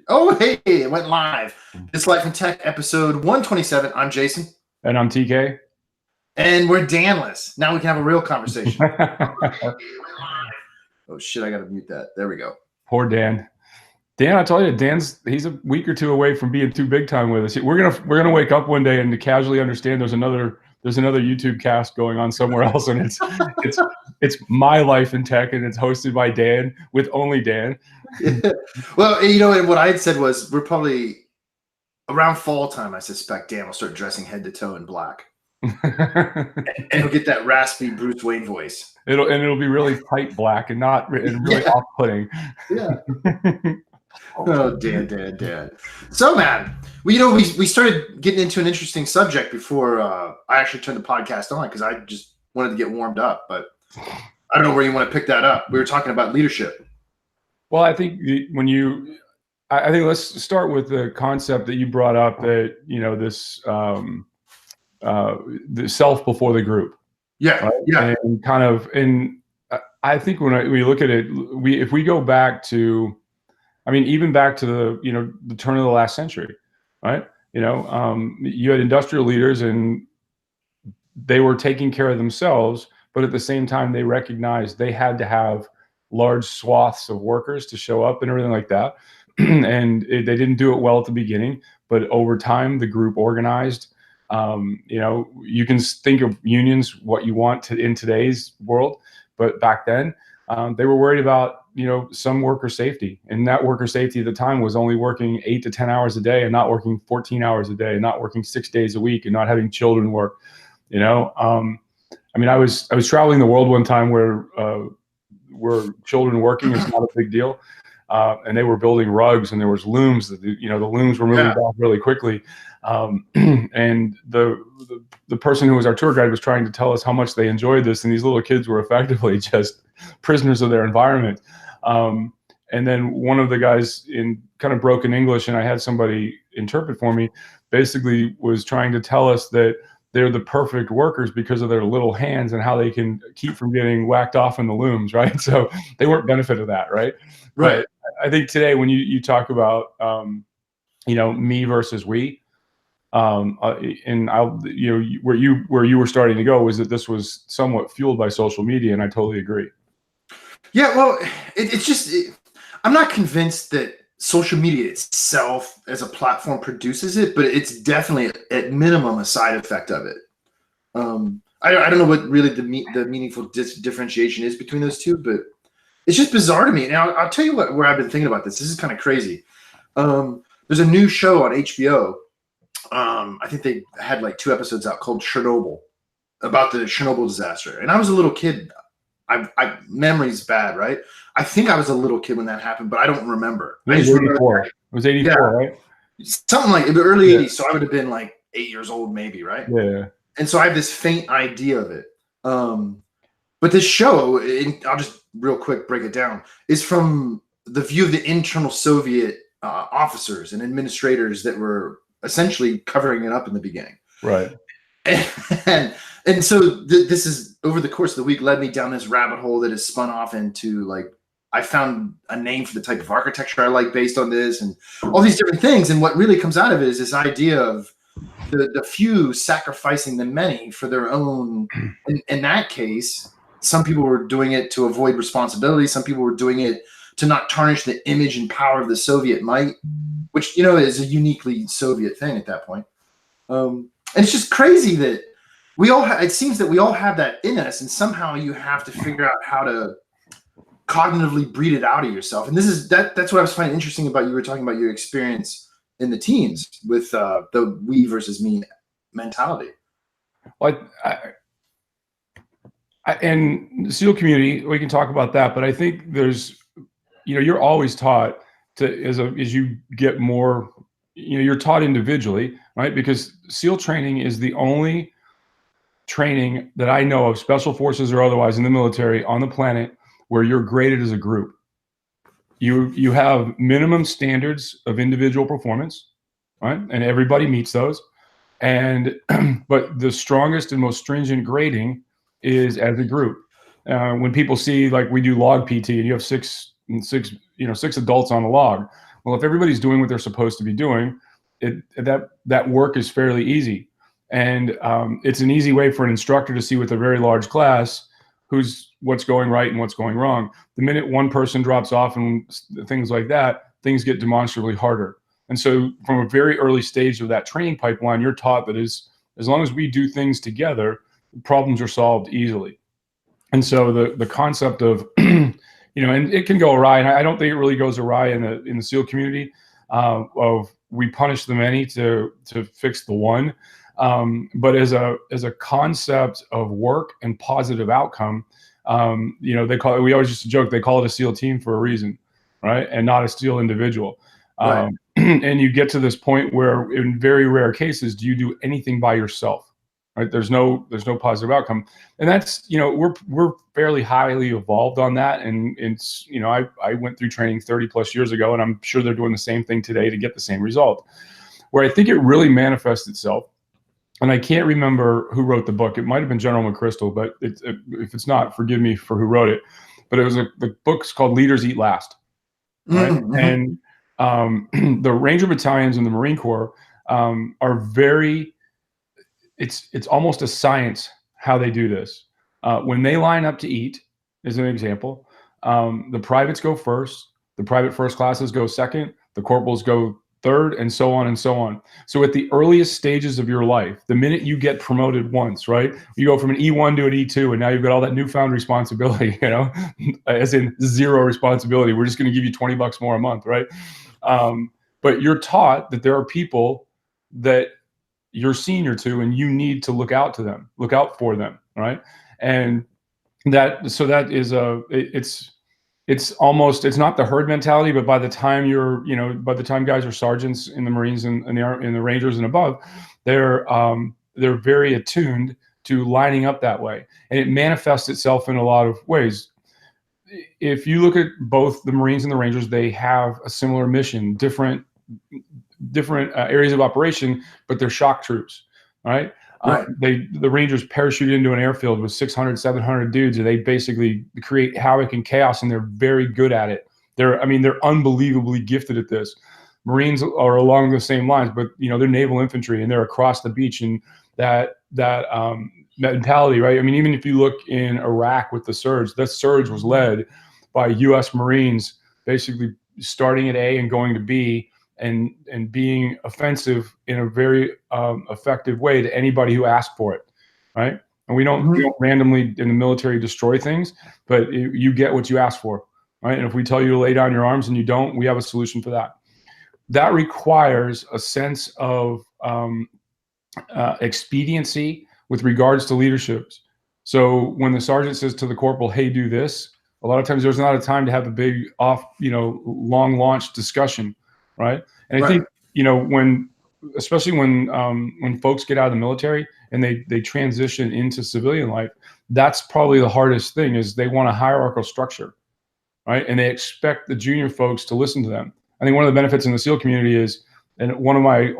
Oh, hey, it went live. This Life in Tech, episode 127. I'm Jason. And I'm TK. And we're Danless. Now we can have a real conversation. Oh, shit, I got to mute that. There we go. Poor Dan. Dan, I tell you, he's a week or two away from being too big time with us. We're gonna wake up one day and to casually understand there's another YouTube cast going on somewhere else, and it's My Life in Tech, and it's hosted by Dan with only Dan. Yeah. Well, you know, and what I had said was we're probably around fall time. I suspect Dan will start dressing head to toe in black, and he'll get that raspy Bruce Wayne voice. It'll be really tight black and really off-putting. Yeah. Oh, Dan. So, man, we started getting into an interesting subject before I actually turned the podcast on because I just wanted to get warmed up. But I don't know where you want to pick that up. We were talking about leadership. Well, I think I think let's start with the concept that you brought up that, this the self before the group. Yeah. Right? Yeah. And I think when we look at it, if we go back to, even back to the turn of the last century, right? You had industrial leaders and they were taking care of themselves, but at the same time, they recognized they had to have large swaths of workers to show up and everything like that. And they didn't do it well at the beginning, but over time, the group organized. You can think of unions what you want in today's world, but back then, they were worried about some worker safety, and that worker safety at the time was only working 8 to 10 hours a day and not working 14 hours a day and not working 6 days a week and not having children work. I was traveling the world one time where children working is not a big deal, and they were building rugs and there was looms that the looms were moving back really quickly, and the person who was our tour guide was trying to tell us how much they enjoyed this, and these little kids were effectively just prisoners of their environment. And then one of the guys in kind of broken English, and I had somebody interpret for me, basically was trying to tell us that they're the perfect workers because of their little hands and how they can keep from getting whacked off in the looms, right? So they weren't benefit of that, right? Right. But I think today when you talk about, me versus we, and where you were starting to go was that this was somewhat fueled by social media, and I totally agree. Yeah, well, it's just I'm not convinced that social media itself as a platform produces it, but it's definitely at minimum a side effect of it. I don't know what really the meaningful differentiation is between those two, but it's just bizarre to me. Now, I'll tell you where I've been thinking about this. This is kind of crazy. There's a new show on HBO. I think they had like 2 episodes out called Chernobyl, about the Chernobyl disaster. And I was a little kid. Memory's bad, right? I think I was a little kid when that happened, but I don't remember. It was 84. It was 84, yeah. Right? Something like the early 80s. So I would have been like 8 years old, maybe, right? Yeah. And so I have this faint idea of it. But this show, I'll just real quick break it down, is from the view of the internal Soviet officers and administrators that were essentially covering it up in the beginning. Right. And so this is, over the course of the week, led me down this rabbit hole that has spun off into, like, I found a name for the type of architecture I like based on this and all these different things. And what really comes out of it is this idea of the few sacrificing the many for their own. In that case, some people were doing it to avoid responsibility. Some people were doing it to not tarnish the image and power of the Soviet might, which, is a uniquely Soviet thing at that point. And it's just crazy that it seems that we all have that in us, and somehow you have to figure out how to cognitively breed it out of yourself. And that's what I was finding interesting about you were talking about your experience in the teams with the we versus me mentality. Well, in the SEAL community, we can talk about that, but I think there's, you're always taught to, as you get more, you're taught individually, right? Because SEAL training is the only training that I know of, special forces or otherwise, in the military on the planet, where you're graded as a group. You have minimum standards of individual performance, right? And everybody meets those. But the strongest and most stringent grading is as a group. When people see, like, we do log PT and you have six adults on a log. Well, if everybody's doing what they're supposed to be doing, that work is fairly easy. And it's an easy way for an instructor to see with a very large class what's going right and what's going wrong. The minute one person drops off and things like that, things get demonstrably harder. And so from a very early stage of that training pipeline, you're taught that as long as we do things together, problems are solved easily. And so the concept of, and it can go awry, and I don't think it really goes awry in the SEAL community, of we punish the many to fix the one. But as a concept of work and positive outcome, they call it, we always used to joke, they call it a SEAL team for a reason, right? And not a SEAL individual. Right. And you get to this point where in very rare cases, do you do anything by yourself, right? There's no positive outcome. And that's, we're fairly highly evolved on that. And it's, I went through training 30 plus years ago, and I'm sure they're doing the same thing today to get the same result. Where I think it really manifests itself, and I can't remember who wrote the book. It might have been General McChrystal, but if it's not, forgive me for who wrote it. But the book's called Leaders Eat Last, right? Mm-hmm. And the Ranger battalions in the Marine Corps are very, it's almost a science how they do this. When they line up to eat, as an example, the privates go first, the private first classes go second, the corporals go third, and so on and so on. So at the earliest stages of your life, the minute you get promoted once, right, you go from an E1 to an E2, and now you've got all that newfound responsibility, as in zero responsibility. We're just going to give you $20 more a month, right? But you're taught that there are people that you're senior to, and you need to look out for them, right? And that is it's not the herd mentality, but by the time guys are sergeants in the Marines and in the Rangers and above, they're very attuned to lining up that way, and it manifests itself in a lot of ways. If you look at both the Marines and the Rangers, they have a similar mission, different areas of operation, but they're shock troops, right? Right. The Rangers parachute into an airfield with 600, 700 dudes, and they basically create havoc and chaos, and they're very good at it. They're unbelievably gifted at this. Marines are along the same lines, but they're naval infantry, and they're across the beach, and that mentality, right? I mean, even if you look in Iraq with the surge, that surge was led by U.S. Marines, basically starting at A and going to B, and being offensive in a very effective way to anybody who asked for it, right? And we don't randomly in the military destroy things, but you get what you ask for, right? And if we tell you to lay down your arms and you don't, we have a solution for that. That requires a sense of expediency with regards to leadership. So when the sergeant says to the corporal, "Hey, do this," a lot of times there's not a time to have a big long launch discussion, right? And I think especially when folks get out of the military and they transition into civilian life, that's probably the hardest thing. Is they want a hierarchical structure, right? And they expect the junior folks to listen to them. I think one of the benefits in the SEAL community is, and one of my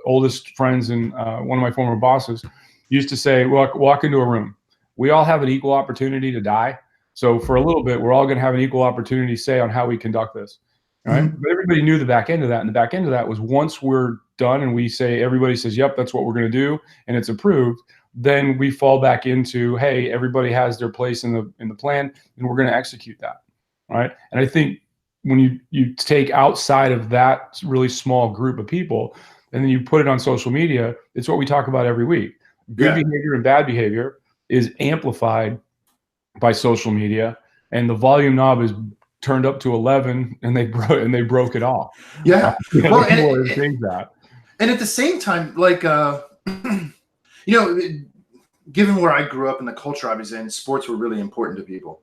oldest friends and one of my former bosses used to say, walk into a room. We all have an equal opportunity to die. So for a little bit, we're all going to have an equal opportunity to say on how we conduct this. Right? But everybody knew the back end of that. And the back end of that was, once we're done and everybody says, yep, that's what we're going to do, and it's approved, then we fall back into, hey, everybody has their place in the plan, and we're going to execute that. Right? And I think when you take outside of that really small group of people, and then you put it on social media, it's what we talk about every week. Good behavior and bad behavior is amplified by social media, and the volume knob is turned up to 11, and they broke it off. Yeah. Well, and at the same time, like given where I grew up and the culture I was in, sports were really important to people.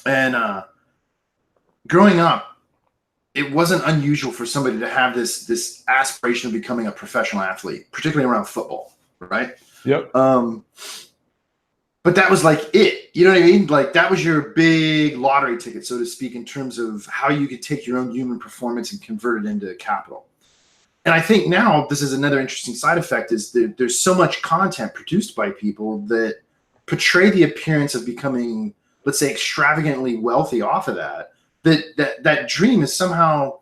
And growing up, it wasn't unusual for somebody to have this aspiration of becoming a professional athlete, particularly around football, right? Yep. But that was like it. You know what I mean? Like, that was your big lottery ticket, so to speak, in terms of how you could take your own human performance and convert it into capital. And I think now this is another interesting side effect, is that there's so much content produced by people that portray the appearance of becoming, let's say, extravagantly wealthy off of that dream is somehow,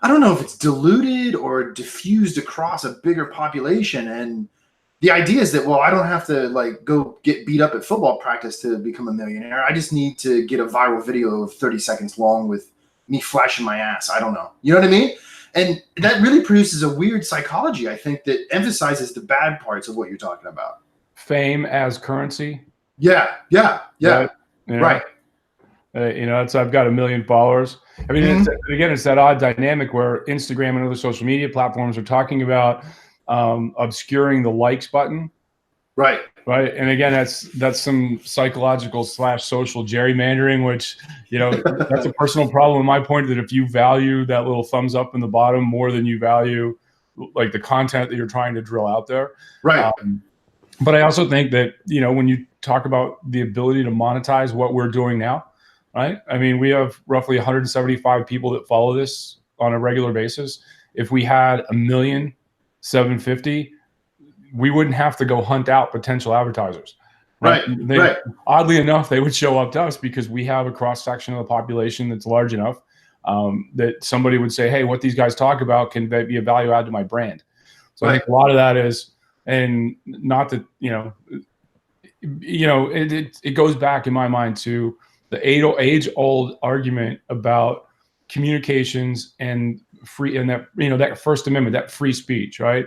I don't know if it's diluted or diffused across a bigger population. And the idea is that, well, I don't have to like go get beat up at football practice to become a millionaire. I just need to get a viral video of 30 seconds long with me flashing my ass. I don't know. You know what I mean? And that really produces a weird psychology, I think, that emphasizes the bad parts of what you're talking about. Fame as currency. Yeah. Right. You know, Right. It's, I've got 1 million followers. I mean, it's that odd dynamic where Instagram and other social media platforms are talking about obscuring the likes button. Right. Right. And again, that's some psychological / social gerrymandering, which, that's a personal problem. In my point that if you value that little thumbs up in the bottom more than you value like the content that you're trying to drill out there. Right. But I also think that, when you talk about the ability to monetize what we're doing now, right? I mean, we have roughly 175 people that follow this on a regular basis. If we had 1,750,000, we wouldn't have to go hunt out potential advertisers. Right. Oddly enough, they would show up to us because we have a cross section of the population that's large enough that somebody would say, hey, what these guys talk about can be a value add to my brand. So I think a lot of that is, and not that, it goes back in my mind to the age-old argument about communications and free, and that, that First Amendment, that free speech, right?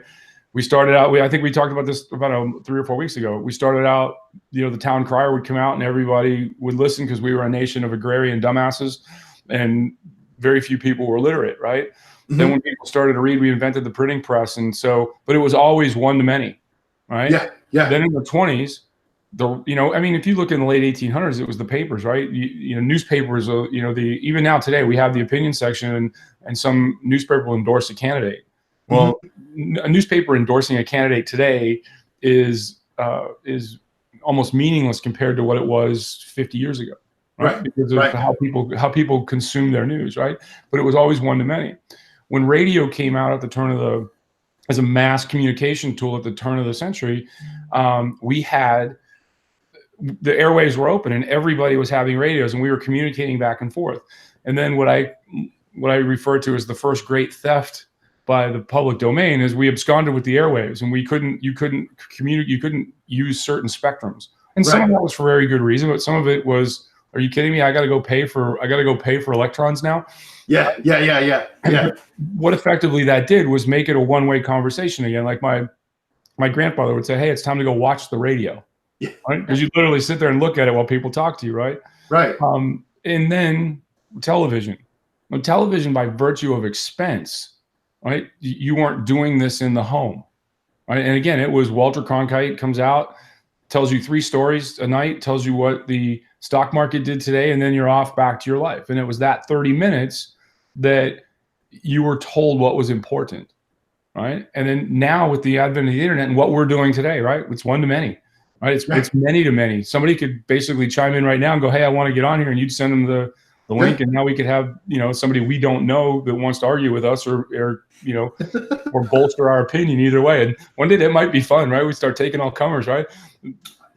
We started out, I think we talked about this about 3 or 4 weeks ago. We started out, the town crier would come out and everybody would listen because we were a nation of agrarian dumbasses and very few people were literate, right? Mm-hmm. Then when people started to read, we invented the printing press. And so, but it was always one to many, right? Yeah. Then in the 20s, if you look in the late 1800s, it was the papers, right? Newspapers, even now today, we have the opinion section and some newspaper will endorse a candidate. Well, a newspaper endorsing a candidate today is almost meaningless compared to what it was 50 years ago, right? Because of how people consume their news, right? But it was always one to many. When radio came out at the turn as a mass communication tool at the turn of the century, we had the airwaves were open and everybody was having radios and we were communicating back and forth. And then what I refer to as the first great theft by the public domain is we absconded with the airwaves and you couldn't communicate, you couldn't use certain spectrums. And some of that was for very good reason, but some of it was, are you kidding me? I got to go pay for electrons now. Yeah. What effectively that did was make it a one-way conversation again. Like my grandfather would say, hey, it's time to go watch the radio. Yeah. Right? Because you literally sit there and look at it while people talk to you, right? Right. And then television. Well, television, by virtue of expense, right? You weren't doing this in the home, right? And again, it was Walter Cronkite comes out, tells you 3 stories a night, tells you what the stock market did today, and then you're off back to your life. And it was that 30 minutes that you were told what was important, right? And then now with the advent of the internet and what we're doing today, right? It's one to many, right? It's many to many. Somebody could basically chime in right now and go, hey, I want to get on here, and you'd send them the link, and now we could have, somebody we don't know that wants to argue with us or or bolster our opinion either way. And one day that might be fun, right? We start taking all comers, right?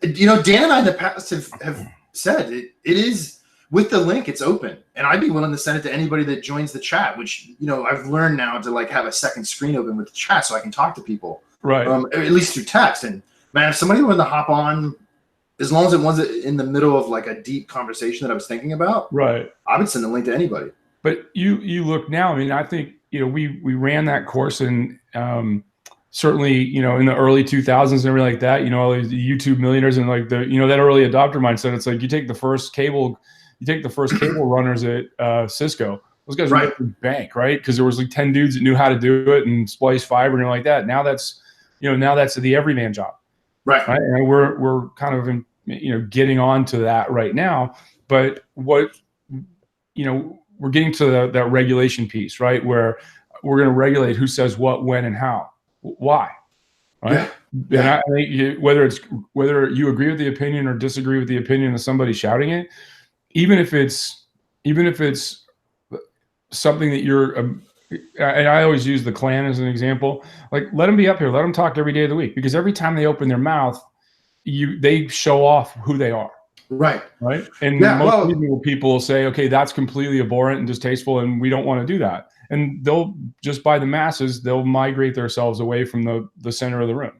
Dan and I in the past have said it is with the link, it's open, and I'd be willing to send it to anybody that joins the chat, which, I've learned now to like have a second screen open with the chat so I can talk to people, right? At least through text. And man, if somebody wanted to hop on, as long as it wasn't in the middle of like a deep conversation that I was thinking about, right, I would send the link to anybody. But you look now, I mean, I think, we ran that course and certainly, in the early 2000s and everything like that, all these YouTube millionaires and like the, that early adopter mindset. It's like you take the first cable runners at Cisco. Those guys were making bank, right? Because there was like 10 dudes that knew how to do it and splice fiber and like that. Now that's the everyman job, right? And we're kind of getting on to that right now. But what we're getting to that regulation piece, right? Where we're going to regulate who says what, when, and how, why, right? And I think whether you agree with the opinion or disagree with the opinion of somebody shouting it, even if it's something that you're, and I always use the Klan as an example. Like, let them be up here, let them talk every day of the week, because every time they open their mouth, they show off who they are. Right. Right. And Yeah. most Well, reasonable people will say, okay, that's completely abhorrent and distasteful, and we don't want to do that. And they'll just by the masses, they'll migrate themselves away from the center of the room.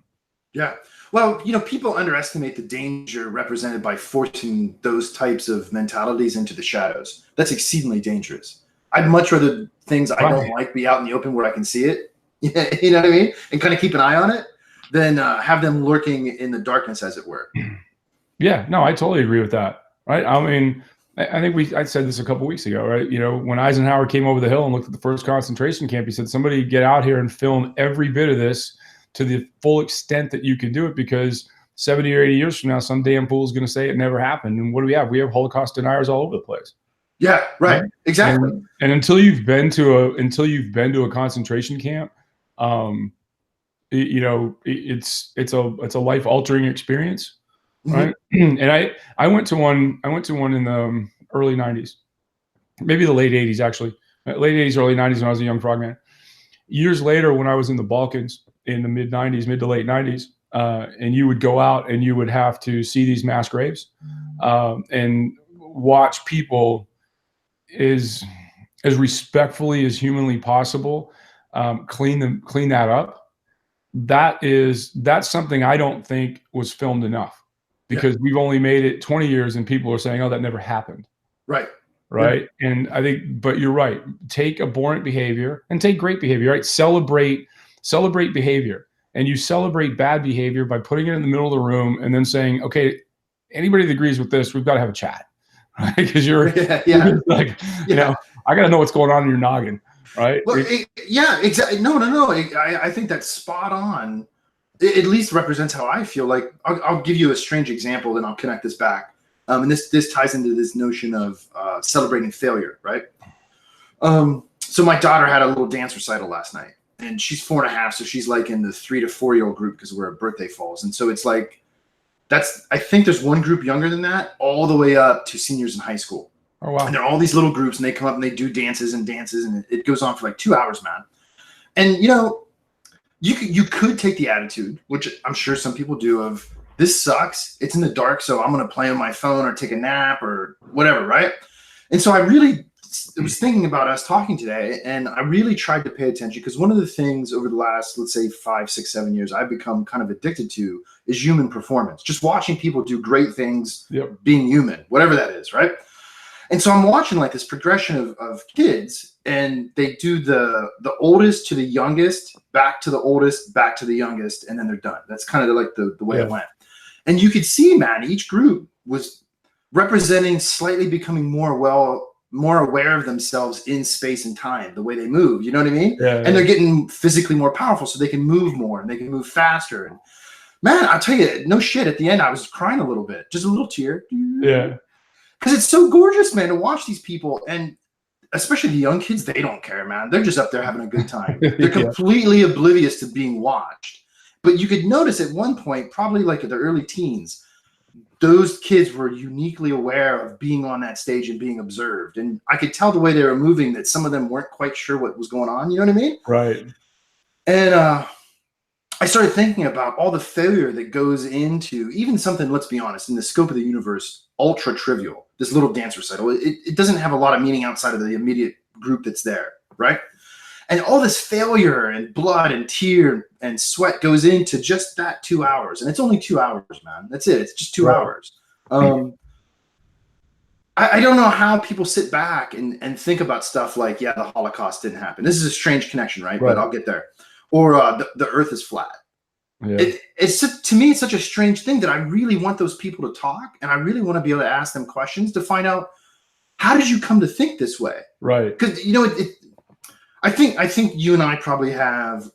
yeah. Well, people underestimate the danger represented by forcing those types of mentalities into the shadows. That's exceedingly dangerous. I'd much rather things I don't Right. like be out in the open where I can see it, you know what I mean? And kind of keep an eye on it than have them lurking in the darkness, as it were. Yeah, no, I totally agree with that. Right. I mean, I think I said this a couple of weeks ago, right? When Eisenhower came over the hill and looked at the first concentration camp, he said, somebody get out here and film every bit of this to the full extent that you can do it, because 70 or 80 years from now, some damn fool is going to say it never happened. And what do we have? We have Holocaust deniers all over the place. Yeah, right. Exactly. And until you've been to a concentration camp, it's a life altering experience. Right. And I went to one in the early 90s, maybe the late 80s, actually. Late 80s, early 90s, when I was a young frogman. Years later, when I was in the Balkans in the mid to late 90s, and you would go out and you would have to see these mass graves, and watch people as respectfully as humanly possible clean that up. That's something I don't think was filmed enough, because we've only made it 20 years and people are saying, oh, that never happened. Right. Right. Yeah. And I think, but you're right. Take abhorrent behavior and take great behavior, right? Celebrate behavior. And you celebrate bad behavior by putting it in the middle of the room and then saying, okay, anybody that agrees with this, we've got to have a chat. Right. Because you're like, I got to know what's going on in your noggin. Right. Well, exactly. No. I think that's spot on. It at least represents how I feel. Like, I'll give you a strange example, then I'll connect this back. And this ties into this notion of celebrating failure, right? So my daughter had a little dance recital last night, and she's 4.5, so she's like in the 3 to 4-year-old group because where her birthday falls. And so it's like, I think there's one group younger than that, all the way up to seniors in high school. Oh, wow. And they're all these little groups, and they come up and they do dances, and it goes on for like 2 hours, man. And you could take the attitude, which I'm sure some people do, of, this sucks, it's in the dark, so I'm going to play on my phone or take a nap or whatever, right? And so I really was thinking about us talking today, and I really tried to pay attention, because one of the things over the last, let's say, 5, 6, 7 years, I've become kind of addicted to is human performance. Just watching people do great things, being human, whatever that is, right? And so I'm watching like this progression of kids, and they do the oldest to the youngest, back to the oldest, back to the youngest, and then they're done. That's kind of like the way it went. And you could see, man, each group was representing slightly becoming more aware of themselves in space and time, the way they move, you know what I mean? Yeah, and they're getting physically more powerful, so they can move more and they can move faster. And man, I'll tell you, no shit, at the end, I was crying a little bit, just a little tear. Yeah. Because it's so gorgeous, man, to watch these people. And especially the young kids, they don't care, man. They're just up there having a good time. They're completely oblivious to being watched. But you could notice at one point, probably like at the early teens, those kids were uniquely aware of being on that stage and being observed. And I could tell the way they were moving that some of them weren't quite sure what was going on. You know what I mean? Right. And I started thinking about all the failure that goes into even something, let's be honest, in the scope of the universe, ultra trivial, this little dance recital. It doesn't have a lot of meaning outside of the immediate group that's there, right? And all this failure and blood and tear and sweat goes into just that 2 hours. And it's only 2 hours, man. That's it. It's just 2 hours. I don't know how people sit back and think about stuff like, the Holocaust didn't happen. This is a strange connection, right? But I'll get there. Or the earth is flat. Yeah. To me, it's such a strange thing that I really want those people to talk. And I really want to be able to ask them questions to find out, how did you come to think this way? Right. Because, I think you and I probably have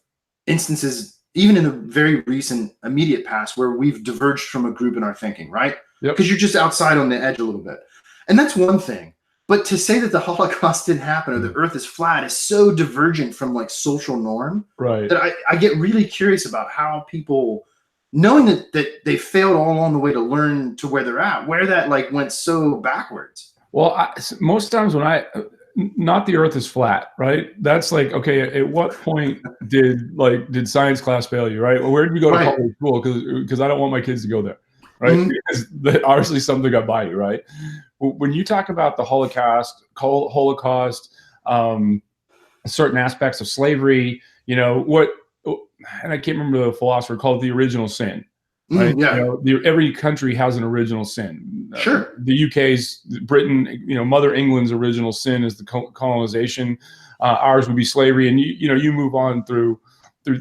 instances, even in the very recent immediate past, where we've diverged from a group in our thinking, right? Because you're just outside on the edge a little bit. And that's one thing. But to say that the Holocaust didn't happen or the earth is flat is so divergent from like social norm, right, that I get really curious about how people, knowing that they failed all along the way to learn to where they're at, where that like went so backwards. Well, most times when not the earth is flat, right? That's like, okay, at what point did science class fail you, right? Or where did you go to public school? Because I don't want my kids to go there. right? Because obviously something got by you, right? When you talk about the Holocaust, certain aspects of slavery, and I can't remember the philosopher called it the original sin, right? Yeah. Every country has an original sin. Sure. The UK's, Britain, Mother England's original sin is the colonization. Ours would be slavery, and you move on through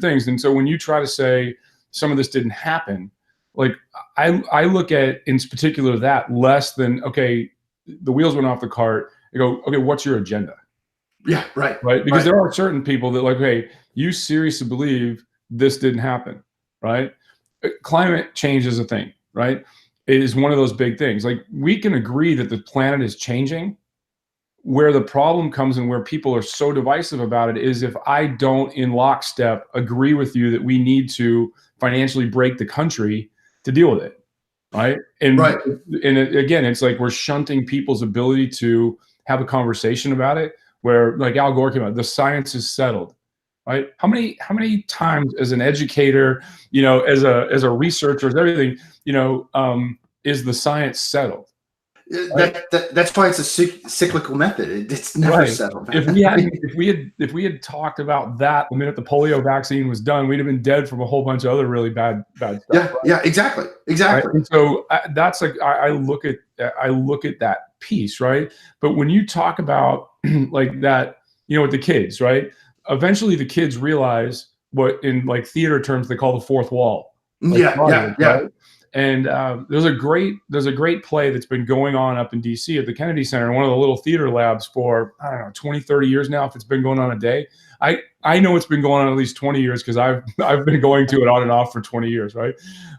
things. And so when you try to say some of this didn't happen, like I look at in particular that less than, okay, the wheels went off the cart. I go, okay, what's your agenda? Yeah, right. Because there are certain people that like, hey, you seriously believe this didn't happen, right? Climate change is a thing, right? It is one of those big things. Like, we can agree that the planet is changing. Where the problem comes and where people are so divisive about it is if I don't in lockstep agree with you that we need to financially break the country to deal with it, right? And again, it's like we're shunting people's ability to have a conversation about it, where like Al Gore came out, the science is settled, right? How many times as an educator, as a researcher, as everything, is the science settled? Right? That's why it's a cyclical method. It's never settled. If we had talked about that the minute the polio vaccine was done, we'd have been dead from a whole bunch of other really bad stuff. Yeah, right? yeah, exactly. Right? And so that's like I look at that piece, right? But when you talk about like that, with the kids, right? Eventually, the kids realize what in like theater terms they call the fourth wall. Yeah. Right? And there's a great play that's been going on up in DC at the Kennedy Center, one of the little theater labs for, I don't know, 20, 30 years now, if it's been going on a day. I know it's been going on at least 20 years because I've been going to it on and off for 20 years, right?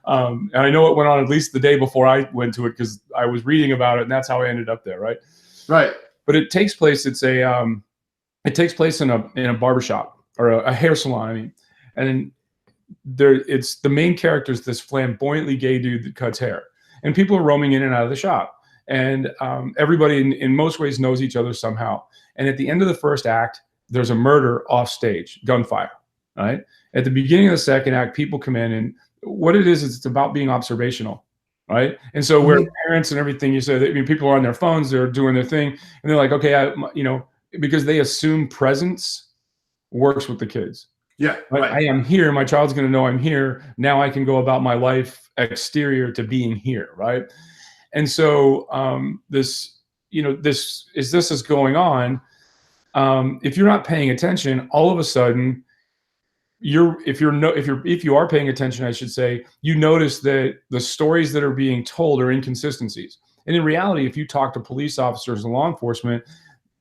And I know it went on at least the day before I went to it because I was reading about it, and that's how I ended up there, right? Right. But it takes place, it takes place in a barbershop or a hair salon, I mean. And it's the main character is this flamboyantly gay dude that cuts hair, and people are roaming in and out of the shop, and everybody in most ways knows each other somehow. And at the end of the first act, there's a murder off stage, gunfire. Right at the beginning of the second act, people come in, and what it is it's about being observational, right? And so where parents and everything, you say that, people are on their phones, they're doing their thing, and they're like, okay, because they assume presence works with the kids. Yeah, right. I am here. My child's going to know I'm here. Now I can go about my life exterior to being here, right? And so this is going on. If you're not paying attention, all of a sudden, if you are paying attention, I should say, you notice that the stories that are being told are inconsistencies. And in reality, if you talk to police officers and law enforcement,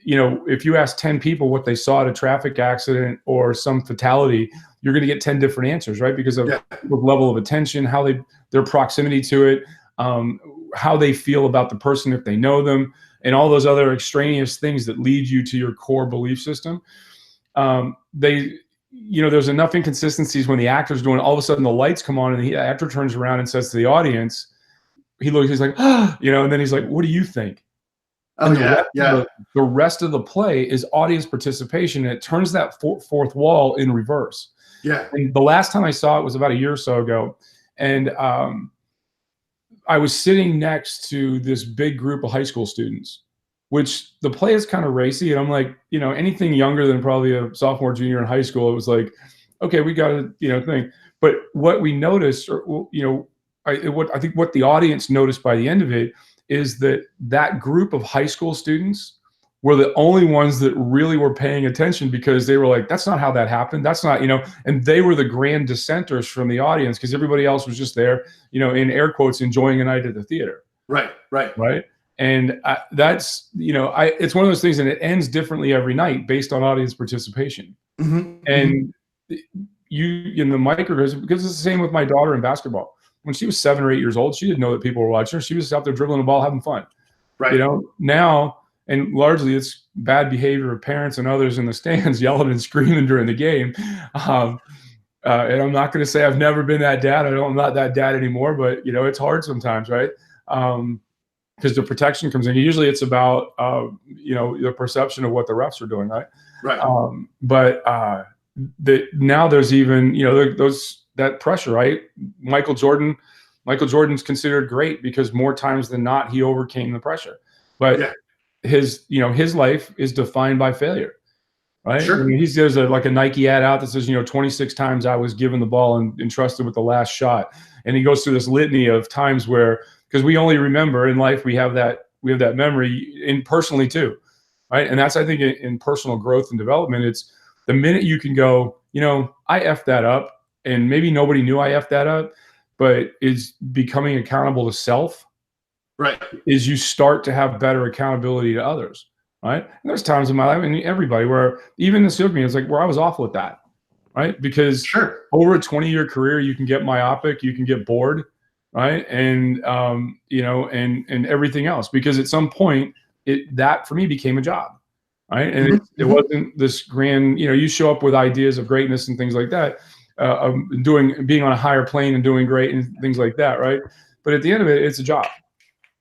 if you ask 10 people what they saw at a traffic accident or some fatality, you're going to get 10 different answers, right? Because of the level of attention, how their proximity to it, how they feel about the person if they know them, and all those other extraneous things that lead you to your core belief system. There's enough inconsistencies when the actor's doing it. All of a sudden the lights come on and the actor turns around and says to the audience, he's like, and then he's like, what do you think? And the rest of the play is audience participation, and it turns that fourth wall in reverse. Yeah. And the last time I saw it was about a year or so ago, and I was sitting next to this big group of high school students, which the play is kind of racy, and I'm like, anything younger than probably a sophomore, junior in high school, it was like, okay, we got a thing. But what we noticed, I think what the audience noticed by the end of it is that group of high school students were the only ones that really were paying attention, because they were like, that's not how that happened. That's not, and they were the grand dissenters from the audience, because everybody else was just there, in air quotes, enjoying a night at the theater. Right. And that's, it's one of those things, and it ends differently every night based on audience participation. And you, in the microcosm, because it's the same with my daughter in basketball. When she was 7 or 8 years old, she didn't know that people were watching her. She was out there dribbling the ball, having fun. Right. Now, and largely it's bad behavior of parents and others in the stands yelling and screaming during the game. And I'm not going to say I've never been that dad. I'm not that dad anymore, but it's hard sometimes, right? Because the protection comes in. Usually it's about, the perception of what the refs are doing, right? Right. But now there's even, that pressure, right? Michael Jordan, Michael Jordan's considered great because more times than not, he overcame the pressure. But Yeah. his life is defined by failure, right? Sure. I mean, there's like a Nike ad out that says, 26 times I was given the ball and entrusted with the last shot. And he goes through this litany of times where, because we only remember in life, we have that memory in personally too, right? And that's, I think, in personal growth and development, it's the minute you can go, I effed that up, and maybe nobody knew I effed that up, but it's becoming accountable to self. Right. Is you start to have better accountability to others, right? And there's times in my life, and everybody, where even the SEAL community, it's like where I was awful at that, right? Because Sure. over a 20-year career, you can get myopic, you can get bored, right? And and everything else, because at some point, that for me became a job, right? And it wasn't this grand, you show up with ideas of greatness and things like that, being on a higher plane and doing great and things like that, right? But at the end of it, it's a job.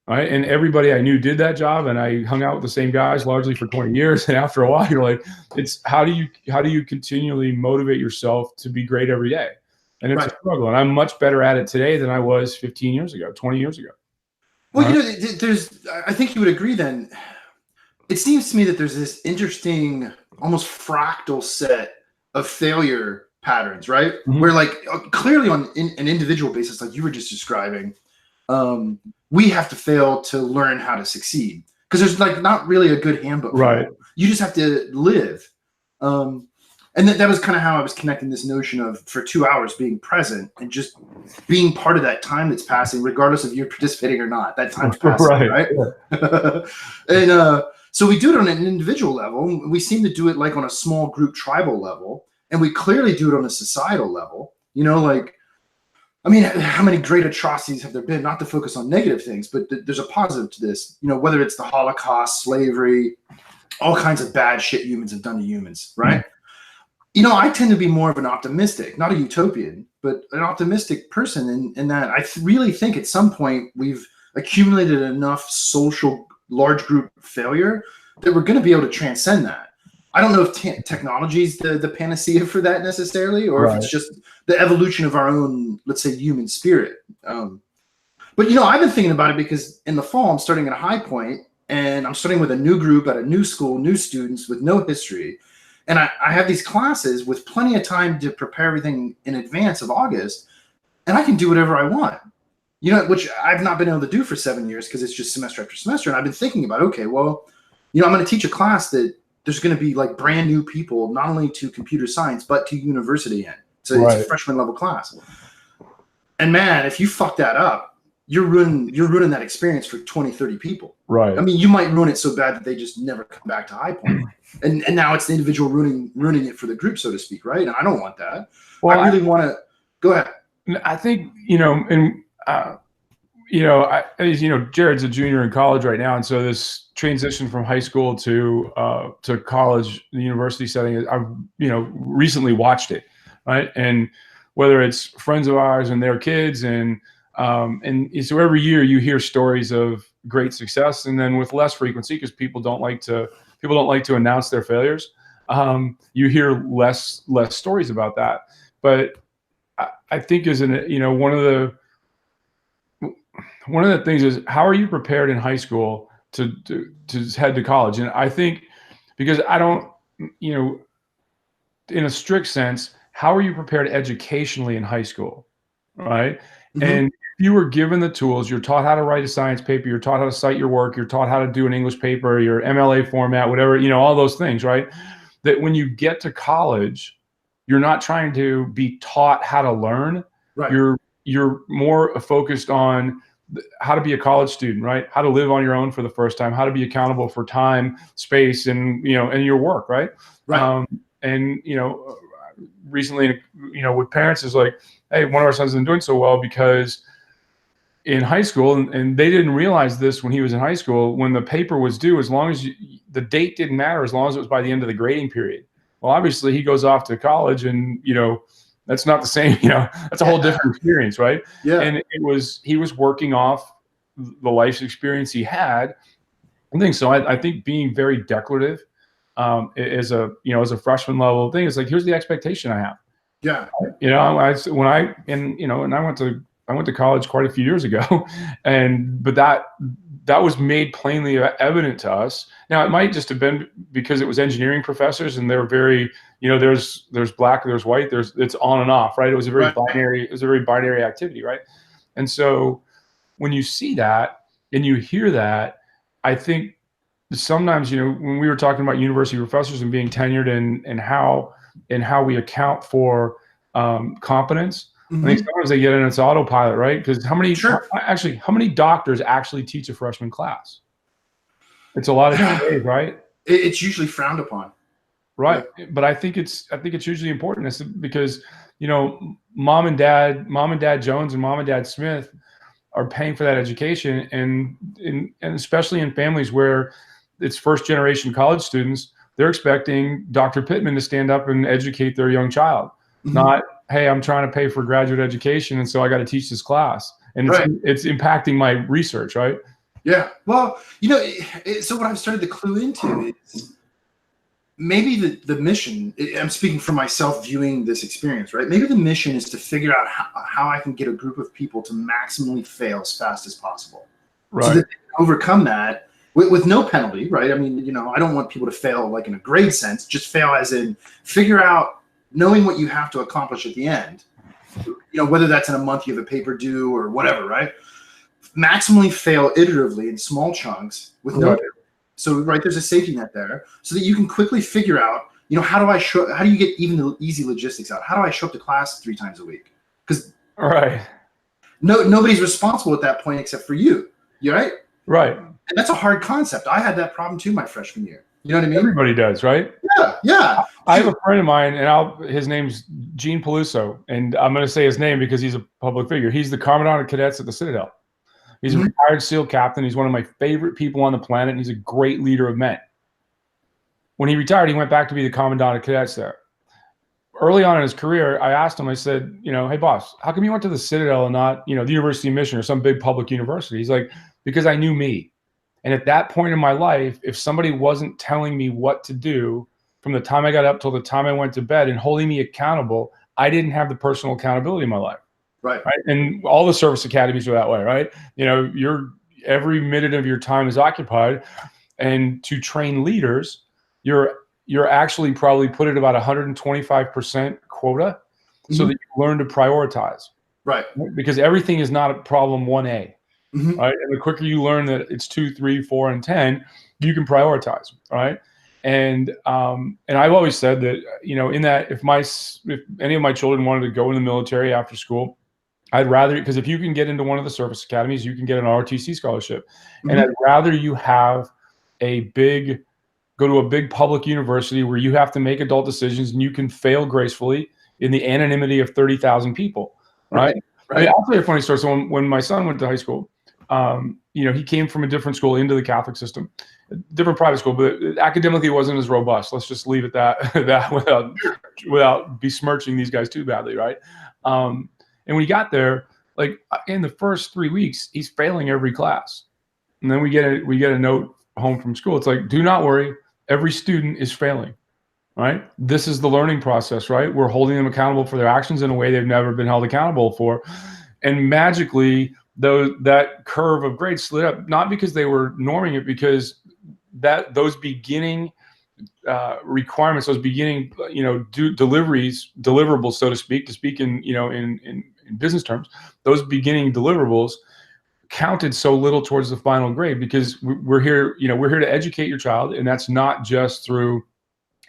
Right. And everybody I knew did that job, and I hung out with the same guys largely for 20 years. And after a while, you're like, it's how do you continually motivate yourself to be great every day? And it's a struggle. And I'm much better at it today than I was 15 years ago, 20 years ago. Well, I think you would agree then. It seems to me that there's this interesting, almost fractal set of failure patterns, right? Where like clearly on an individual basis, like you were just describing, we have to fail to learn how to succeed, because there's like not really a good handbook. Right. You just have to live. And that was kind of how I was connecting this notion of, for 2 hours, being present and just being part of that time that's passing, regardless of you participating or not. That time's passing, right? Yeah. And so we do it on an individual level. We seem to do it like on a small group tribal level. And we clearly do it on a societal level. I mean, how many great atrocities have there been? Not to focus on negative things, but there's a positive to this. Whether it's the Holocaust, slavery, all kinds of bad shit humans have done to humans, right? I tend to be more of an optimistic, not a utopian, but an optimistic person in that I really think at some point we've accumulated enough social large group failure that we're going to be able to transcend that. I don't know if technology is the panacea for that necessarily, or if it's just the evolution of our own, let's say, human spirit. But I've been thinking about it because in the fall I'm starting at a high point, and I'm starting with a new group at a new school, new students with no history. And I have these classes with plenty of time to prepare everything in advance of August, and I can do whatever I want, which I've not been able to do for 7 years because it's just semester after semester. And I've been thinking about, okay, well, I'm going to teach a class that there's going to be like brand new people, not only to computer science, but to university in. So it's a freshman level class. And man, if you fuck that up, you're ruining that experience for 20, 30 people. Right. I mean, you might ruin it so bad that they just never come back to High Point. And now it's the individual ruining it for the group, so to speak, right? And I don't want that. Well, I really want to go ahead. I think, Jared's a junior in college right now. And so this transition from high school to college, the university setting, I've, recently watched it. Right. And whether it's friends of ours and their kids, and so every year you hear stories of great success, and then with less frequency, because people don't like to announce their failures. You hear less stories about that. But I think one of the things is, how are you prepared in high school to head to college? And I think, because I don't, in a strict sense, how are you prepared educationally in high school, right? And if you were given the tools, you're taught how to write a science paper, you're taught how to cite your work, you're taught how to do an English paper, your MLA format, whatever, all those things, right? That when you get to college, you're not trying to be taught how to learn. Right. You're more focused on how to be a college student, right? How to live on your own for the first time, how to be accountable for time, space, and and your work, right? Right. Recently, with parents, is like, hey, one of our sons isn't doing so well because in high school, and they didn't realize this when he was in high school, when the paper was due, as long as the date didn't matter, as long as it was by the end of the grading period. Well, obviously he goes off to college, and that's not the same, that's a whole different experience, right? Yeah. And he was working off the life experience he had. I think so. I think being very declarative as a freshman level thing, is like, here's the expectation I have. Yeah. When I went to I went to college quite a few years ago, but that was made plainly evident to us. Now, it might just have been because it was engineering professors, and they're very, there's black, there's white, it's on and off, right? It was a very binary activity, right? And so when you see that and you hear that, I think sometimes, when we were talking about university professors and being tenured and how we account for competence, I think sometimes they get in its autopilot, right? Because how many doctors actually teach a freshman class? It's a lot of days, right? It's usually frowned upon. Right. Yeah. But I think it's usually important. It's because, mom and dad Jones and mom and dad Smith are paying for that education, and especially in families where it's first generation college students, they're expecting Dr. Pittman to stand up and educate their young child, not, hey, I'm trying to pay for graduate education, and so I got to teach this class, and it's impacting my research, right? Yeah. Well, so what I've started to clue into is maybe the mission. I'm speaking for myself viewing this experience, right? Maybe the mission is to figure out how I can get a group of people to maximally fail as fast as possible, right? So that they can overcome that with no penalty, right? I mean, I don't want people to fail like in a grade sense, just fail as in figure out knowing what you have to accomplish at the end, whether that's in a month you have a paper due or whatever, right? Maximally fail iteratively in small chunks with no penalty. So, there's a safety net there so that you can quickly figure out, how do you get even the easy logistics out? How do I show up to class 3 times a week? Because nobody's responsible at that point except for you. You right? Right. And that's a hard concept. I had that problem too my freshman year. You know what I mean? Everybody does, right? Yeah. I have a friend of mine, and his name's Gene Peluso, and I'm going to say his name because he's a public figure. He's the Commandant of Cadets at the Citadel. He's a retired SEAL captain. He's one of my favorite people on the planet, and he's a great leader of men. When he retired, he went back to be the Commandant of Cadets there. Early on in his career, I asked him, I said, hey, boss, how come you went to the Citadel and not, the University of Michigan or some big public university? He's like, because I knew me. And at that point in my life, if somebody wasn't telling me what to do from the time I got up till the time I went to bed and holding me accountable, I didn't have the personal accountability in my life. Right. And all the service academies are that way, right? Every minute of your time is occupied, and to train leaders, you're actually probably put at about 125% quota, so that you learn to prioritize. Right. Because everything is not a problem 1A. Right. And the quicker you learn that it's 2, 3, 4, and 10, you can prioritize. Right. And I've always said that, in that if any of my children wanted to go in the military after school, I'd rather, because if you can get into one of the service academies, you can get an ROTC scholarship. And I'd rather you have go to a big public university where you have to make adult decisions and you can fail gracefully in the anonymity of 30,000 people. Right. I mean, I'll tell you a funny story. So when my son went to high school, he came from a different school into the Catholic system, different private school, but academically it wasn't as robust. Let's just leave it that without besmirching these guys too badly. Right. And when he got there, like in the first 3 weeks, he's failing every class. And then we get a note home from school. It's like, do not worry. Every student is failing, right? This is the learning process, right? We're holding them accountable for their actions in a way they've never been held accountable for. And magically, that curve of grades slid up, not because they were norming it, because those beginning requirements, those beginning, deliverables, so to speak in business terms, those beginning deliverables counted so little towards the final grade, because we're here to educate your child. And that's not just through,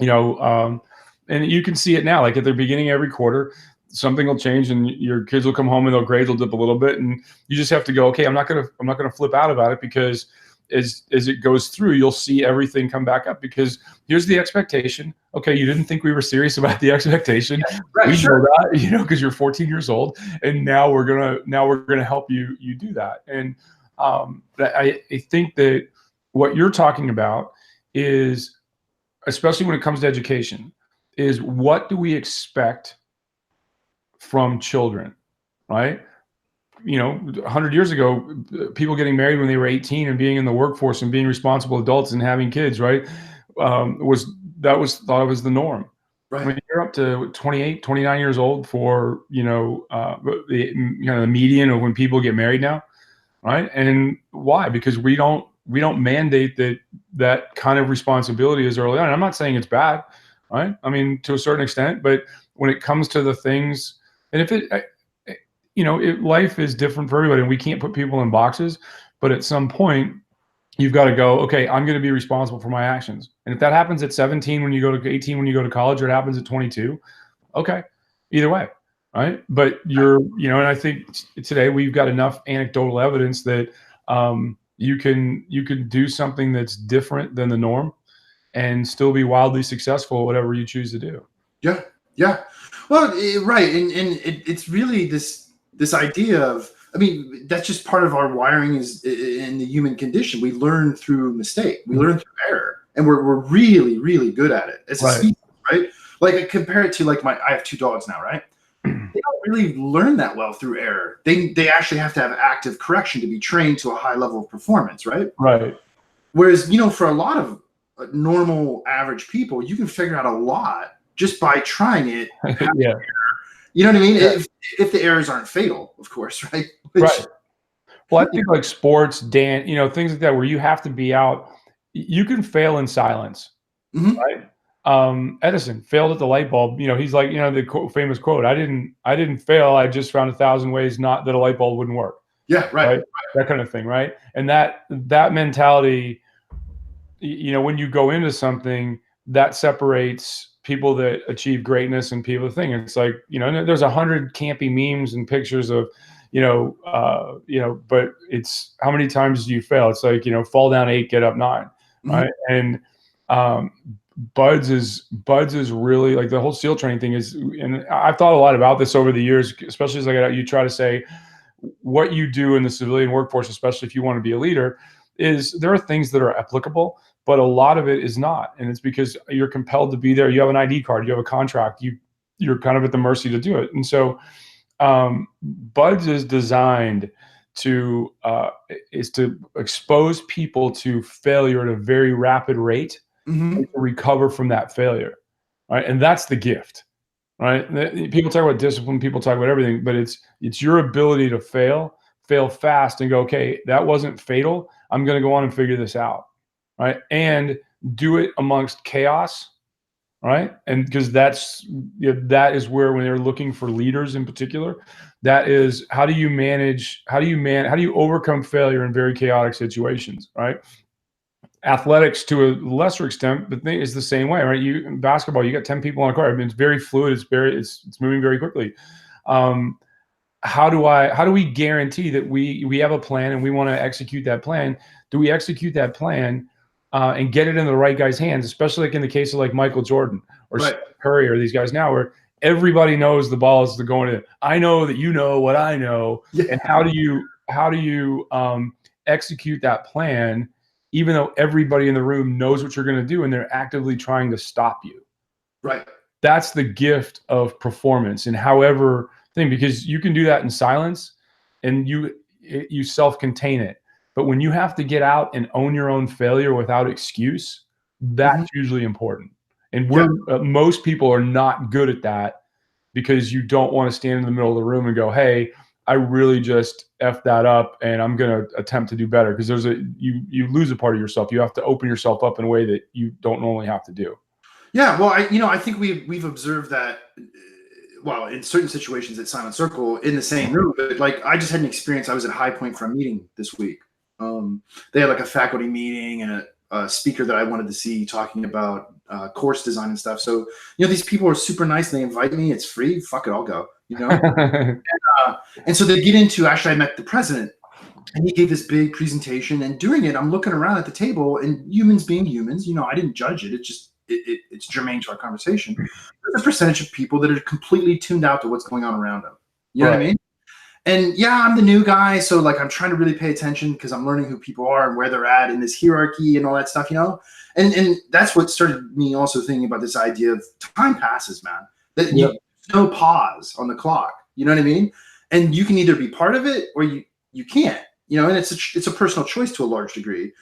and you can see it now, like at the beginning of every quarter, something will change and your kids will come home and their grades will dip a little bit. And you just have to go, okay, I'm not going to flip out about it, because as it goes through, you'll see everything come back up, because here's the expectation. Okay, you didn't think we were serious about the expectation. Yeah, right, we know that, because you're 14 years old, and now we're gonna help you do that. And I think that what you're talking about is, especially when it comes to education, is what do we expect from children, right? 100 years ago, people getting married when they were 18 and being in the workforce and being responsible adults and having kids, right, was thought of as the norm. I mean, you're up to 28, 29 years old for, the median of when people get married now, right? And why? Because we don't mandate that kind of responsibility as early on. And I'm not saying it's bad, right? I mean, to a certain extent, but when it comes to the things, and if life is different for everybody, and we can't put people in boxes, but at some point, you've got to go, okay, I'm going to be responsible for my actions. And if that happens at 17 when you go to 18 when you go to college, or it happens at 22, okay, either way, right? But and I think today we've got enough anecdotal evidence that you can do something that's different than the norm and still be wildly successful at whatever you choose to do. Yeah, yeah. Well, right, and it's really this idea of, I mean, that's just part of our wiring is in the human condition. We learn through mistake. We learn through error, and we're really, really good at it as a species, right? Like, I compare it to I have 2 dogs now, right? They don't really learn that well through error. They actually have to have active correction to be trained to a high level of performance, right? Right. Whereas, for a lot of normal average people, you can figure out a lot just by trying it. Yeah. You know what I mean? Yeah. If the errors aren't fatal, of course, right? Right. Well, I think like sports, dance, things like that, where you have to be out. You can fail in silence, right? Edison failed at the light bulb. He's like, the famous quote: "I didn't fail. I just found 1,000 ways not that a light bulb wouldn't work." Yeah, right. That kind of thing, right? And that mentality, when you go into something, that separates people that achieve greatness and people that think. It's like, there's 100 campy memes and pictures of, but it's how many times do you fail? It's like, fall down 8, get up 9, right? And Buds is really, like, the whole SEAL training thing is, and I've thought a lot about this over the years, especially as you try to say what you do in the civilian workforce, especially if you want to be a leader, is there are things that are applicable, but a lot of it is not. And it's because you're compelled to be there. You have an ID card, you have a contract, you're kind of at the mercy to do it. And so Buds is designed to expose people to failure at a very rapid rate, and to recover from that failure. Right. And that's the gift. Right. People talk about discipline, people talk about everything, but it's your ability to fail fast and go, okay, that wasn't fatal. I'm going to go on and figure this out. Right. And do it amongst chaos. Right. And because that is where, when they're looking for leaders in particular, that is, how do you overcome failure in very chaotic situations? Right. Athletics, to a lesser extent, but is the same way, right? In basketball, you got 10 people on a court. I mean, it's very fluid. It's moving very quickly. How do we guarantee that we have a plan and we want to execute that plan? Do we execute that plan and get it in the right guy's hands, especially like in the case of like Michael Jordan or Steph Curry or these guys now, where everybody knows the ball is going in. I know that you know what I know. Yeah. And how do you execute that plan, even though everybody in the room knows what you're going to do and they're actively trying to stop you? Right. That's the gift of performance. And however thing, because you can do that in silence and you self-contain it. But when you have to get out and own your own failure without excuse, that's usually important. And most people are not good at that, because you don't want to stand in the middle of the room and go, hey, I really just effed that up and I'm going to attempt to do better. Because you lose a part of yourself. You have to open yourself up in a way that you don't normally have to do. Yeah. Well, I think we've observed that, well, in certain situations at Silent Circle in the same room, but like, I just had an experience. I was at High Point for a meeting this week. They had like a faculty meeting and a speaker that I wanted to see talking about course design and stuff. So, these people are super nice and they invite me. It's free. Fuck it, I'll go, and so they get into, actually, I met the president and he gave this big presentation, and during it, I'm looking around at the table, and humans being humans, I didn't judge it. It's just, it's germane to our conversation. There's a percentage of people that are completely tuned out to what's going on around them. You know what I mean? And yeah, I'm the new guy, so like I'm trying to really pay attention because I'm learning who people are and where they're at in this hierarchy and all that stuff, And that's what started me also thinking about this idea of time passes, man. That there's no pause on the clock. You know what I mean? And you can either be part of it or you can't. And it's a personal choice to a large degree.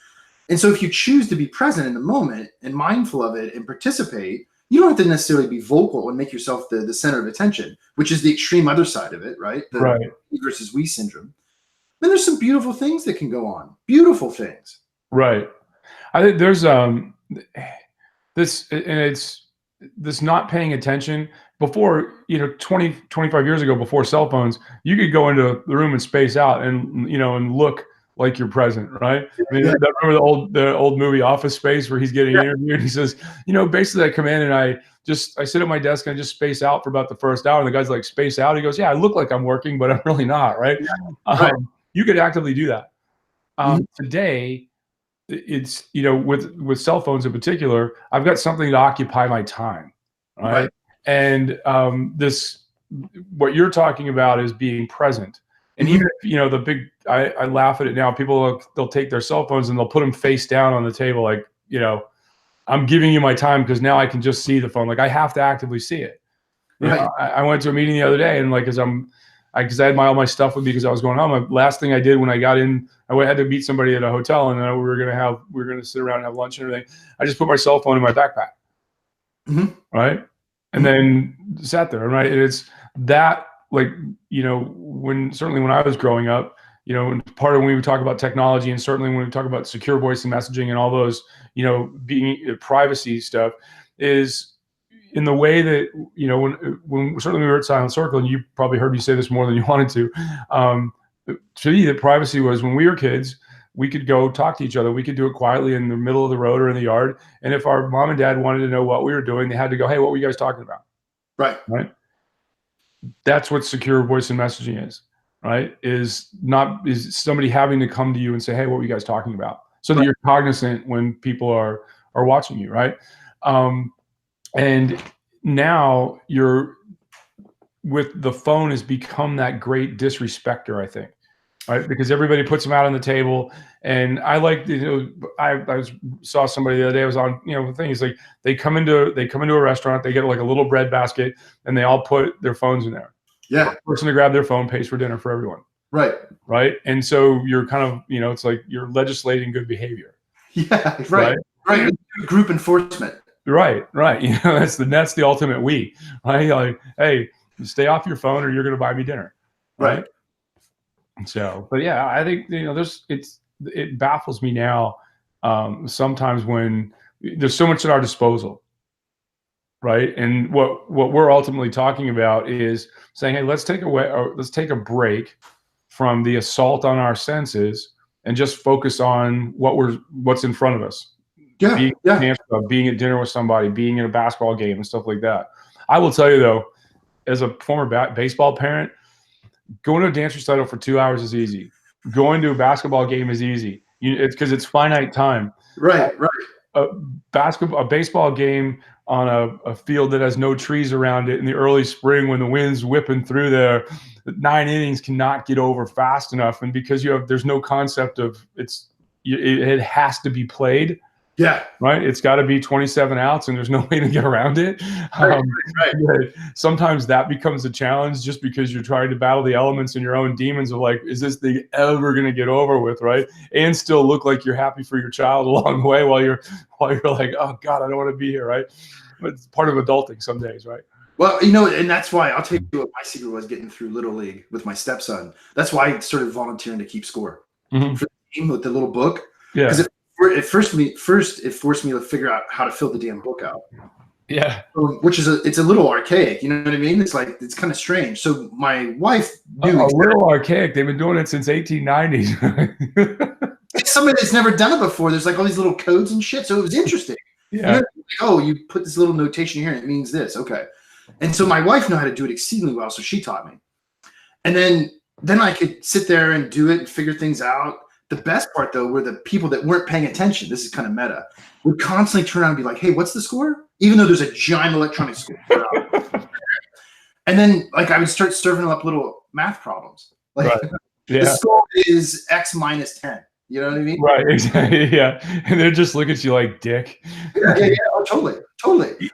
And so if you choose to be present in the moment and mindful of it and participate, you don't have to necessarily be vocal and make yourself the center of attention, which is the extreme other side of it, right? The Right. me versus we syndrome. And there's some beautiful things that can go on. Beautiful things. Right. I think there's this, and it's this not paying attention. Before, 20, 25 years ago, before cell phones, you could go into the room and space out and, and look like you're present, right? I mean, Yeah. remember the old movie Office Space where he's getting interviewed? He says, basically I come in and I sit at my desk and I just space out for about the first hour. And the guy's like, space out? He goes, yeah, I look like I'm working, but I'm really not, right? Right. You could actively do that. Mhm. Today, it's, with cell phones in particular, I've got something to occupy my time, right? And what you're talking about is being present. And even if, the big, I laugh at it now, people, they'll take their cell phones and they'll put them face down on the table, like, I'm giving you my time because now I can just see the phone. Like, I have to actively see it. I went to a meeting the other day, and like, because I had all my stuff with me because I was going home. The last thing I did when I got in, I had to meet somebody at a hotel, and we were gonna sit around and have lunch and everything. I just put my cell phone in my backpack, right, and then sat there. Right, and it's that, like, certainly when I was growing up, and part of when we talk about technology, and certainly when we talk about secure voice and messaging and all those, being privacy stuff, is in the way that, when certainly we were at Silent Circle, and you probably heard me say this more than you wanted to me, that privacy was, when we were kids, we could go talk to each other. We could do it quietly in the middle of the road or in the yard. And if our mom and dad wanted to know what we were doing, they had to go, hey, what were you guys talking about? Right. That's what secure voice and messaging is, right? Is somebody having to come to you and say, hey, what were you guys talking about? So that you're cognizant when people are watching you, right? And now with the phone has become that great disrespecter, I think, right? Because everybody puts them out on the table. And I like, saw somebody the other day, I was on, the thing is, like, they come into a restaurant, they get like a little bread basket, and they all put their phones in there. Yeah. The person to grab their phone pays for dinner for everyone. Right. And so you're kind of, it's like you're legislating good behavior. Yeah. Right. Group enforcement. Right. That's the ultimate we, right? Like, hey, stay off your phone or you're going to buy me dinner. Right. So, but yeah, I think, it baffles me now, sometimes when there's so much at our disposal. Right. And what we're ultimately talking about is saying, hey, let's take a break from the assault on our senses and just focus on what's in front of us. Being at dinner with somebody, being in a basketball game and stuff like that. I will tell you though, as a former baseball parent, going to a dance recital for 2 hours is easy. Going to a basketball game is easy. It's because it's finite time. Right. A baseball game on a field that has no trees around it in the early spring when the wind's whipping through there, 9 innings cannot get over fast enough. And because there's no concept of it has to be played. Yeah. Right. It's got to be 27 outs and there's no way to get around it. Right. Sometimes that becomes a challenge just because you're trying to battle the elements and your own demons of like, is this thing ever going to get over with? Right. And still look like you're happy for your child along the way while you're like, oh God, I don't want to be here. Right. But it's part of adulting some days. Right. Well, and that's why I'll tell you what my secret was getting through Little League with my stepson. That's why I started volunteering to keep score for the team with the little book. Yeah. Because it forced me to figure out how to fill the damn book out. Yeah. Which is it's a little archaic, you know what I mean? It's like, it's kind of strange. So my wife knew a little archaic. They've been doing it since 1890s. Somebody that's never done it before. There's like all these little codes and shit. So it was interesting. Yeah. You put this little notation here and it means this. Okay. And so my wife knew how to do it exceedingly well. So she taught me. And then I could sit there and do it and figure things out. The best part, though, were the people that weren't paying attention. This is kind of meta. Would constantly turn around and be like, hey, what's the score? Even though there's a giant electronic score. And then, like, I would start serving up little math problems. Like, the score is X minus 10. You know what I mean? Right, exactly. Yeah. And they're just looking at you like, dick. Yeah. Oh, totally.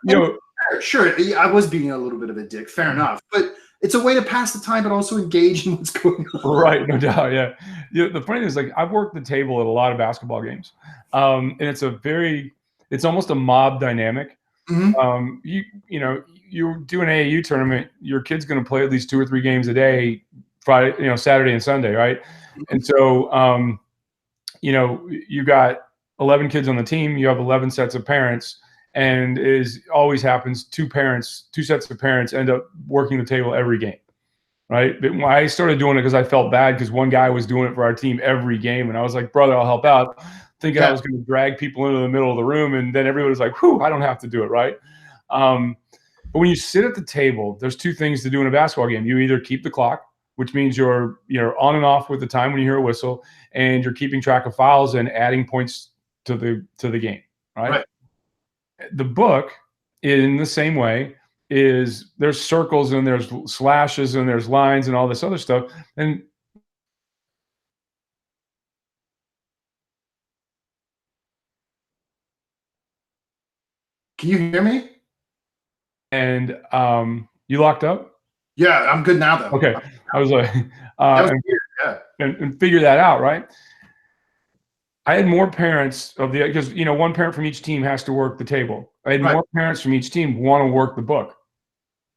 Sure, I was being a little bit of a dick. Fair enough. But it's a way to pass the time, but also engage in what's going on. Right, no doubt, yeah. The funny thing is, like, I've worked the table at a lot of basketball games, and it's almost a mob dynamic. Mhm. You do an AAU tournament, your kid's going to play at least 2 or 3 games a day, Friday, Saturday and Sunday, right? And so, you got 11 kids on the team, you have 11 sets of parents, and is always happens, two sets of parents end up working the table every game, right? But I started doing it because I felt bad because one guy was doing it for our team every game, and I was like, brother, I'll help out, thinking I Yeah. was going to drag people into the middle of the room, and then everybody was like, whew, I don't have to do it, right? But when you sit at the table, there's two things to do in a basketball game. You either keep the clock, which means you're on and off with the time when you hear a whistle, and you're keeping track of fouls and adding points to the game, right? Right. The book, in the same way, is there's circles and there's slashes and there's lines and all this other stuff. And Can you hear me? you locked up? Yeah, I'm good now though. Okay. I was like, That was and, weird. Yeah. and figure that out, right? I had more parents because one parent from each team has to work the table. I had Right. more parents from each team want to work the book.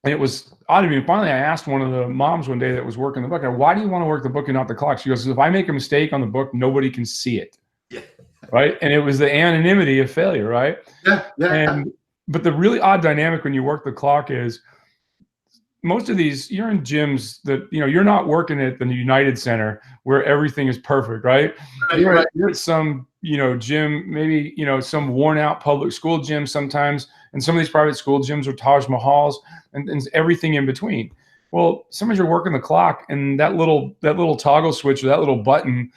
And it was odd to me. Finally, I asked one of the moms one day that was working the book, why do you want to work the book and not the clock? She goes, if I make a mistake on the book, nobody can see it. Yeah. Right. And it was the anonymity of failure. Right. Yeah. Yeah. But the really odd dynamic when you work the clock is most of these, you're in gyms that, you're not working at the United Center where everything is perfect, right? You're at some, gym, maybe, some worn out public school gym sometimes. And some of these private school gyms are Taj Mahals and everything in between. Well, sometimes you're working the clock and that little toggle switch or that little button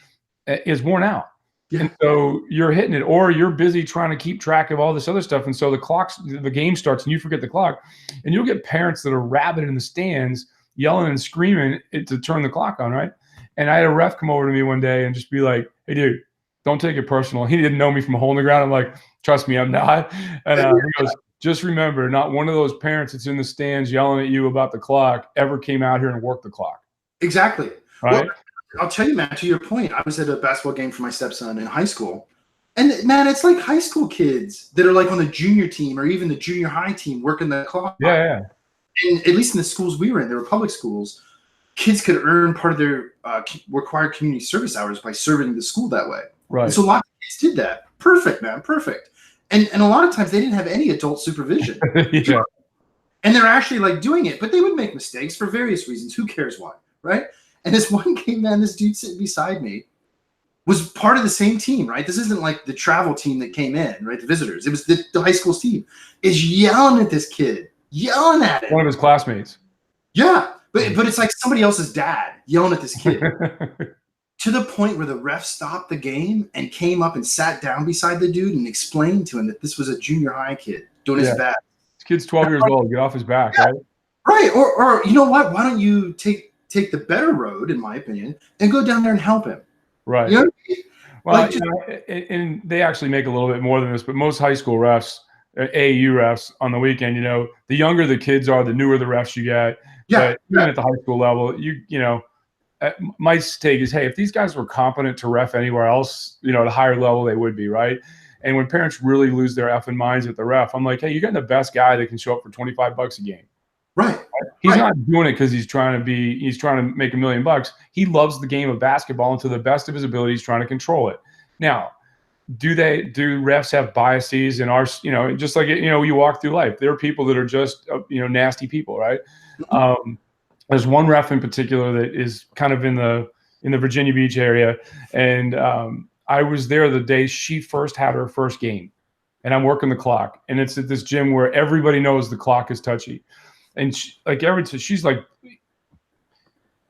is worn out. Yeah. And so you're hitting it, or you're busy trying to keep track of all this other stuff. And so the game starts and you forget the clock, and you'll get parents that are rabid in the stands yelling and screaming to turn the clock on. Right. And I had a ref come over to me one day and just be like, hey dude, don't take it personal. He didn't know me from a hole in the ground. I'm like, trust me, I'm not. And he goes, just remember, not one of those parents that's in the stands yelling at you about the clock ever came out here and worked the clock. Exactly. Right. Well, I'll tell you, Matt, to your point, I was at a basketball game for my stepson in high school. And man, it's like high school kids that are like on the junior team or even the junior high team working the clock. Yeah. And at least in the schools we were in, they were public schools, kids could earn part of their required community service hours by serving the school that way. Right. And so lots of kids did that. Perfect, man. Perfect. And a lot of times they didn't have any adult supervision. Yeah. And they're actually like doing it, but they would make mistakes for various reasons. Who cares why, right? And this one game, man, this dude sitting beside me was part of the same team, right? This isn't like the travel team that came in, right? The visitors. It was the high school's team. Is yelling at this kid, yelling at him. One of his classmates. Yeah, but it's like somebody else's dad yelling at this kid. To the point where the ref stopped the game and came up and sat down beside the dude and explained to him that this was a junior high kid doing his best. This kid's 12 years old. Get off his back, right? Right. Or you know what? Why don't you take the better road, in my opinion, and go down there and help him? Right. You know what I mean? Well, Like, and they actually make a little bit more than this, but most high school refs, AAU refs on the weekend, the younger the kids are, the newer the refs you get. But even at the high school level, my take is, hey, if these guys were competent to ref anywhere else, at a higher level, they would be, right? And when parents really lose their effing minds at the ref, I'm like, hey, you're getting the best guy that can show up for $25 a game. Right. He's not doing it because he's trying to make $1 million. He loves the game of basketball, and to the best of his ability, he's trying to control it. Now, do refs have biases in our, just like, you walk through life, there are people that are just, nasty people, right? There's one ref in particular that is kind of in the Virginia Beach area. And I was there the day she first had her first game, and I'm working the clock, and it's at this gym where everybody knows the clock is touchy. And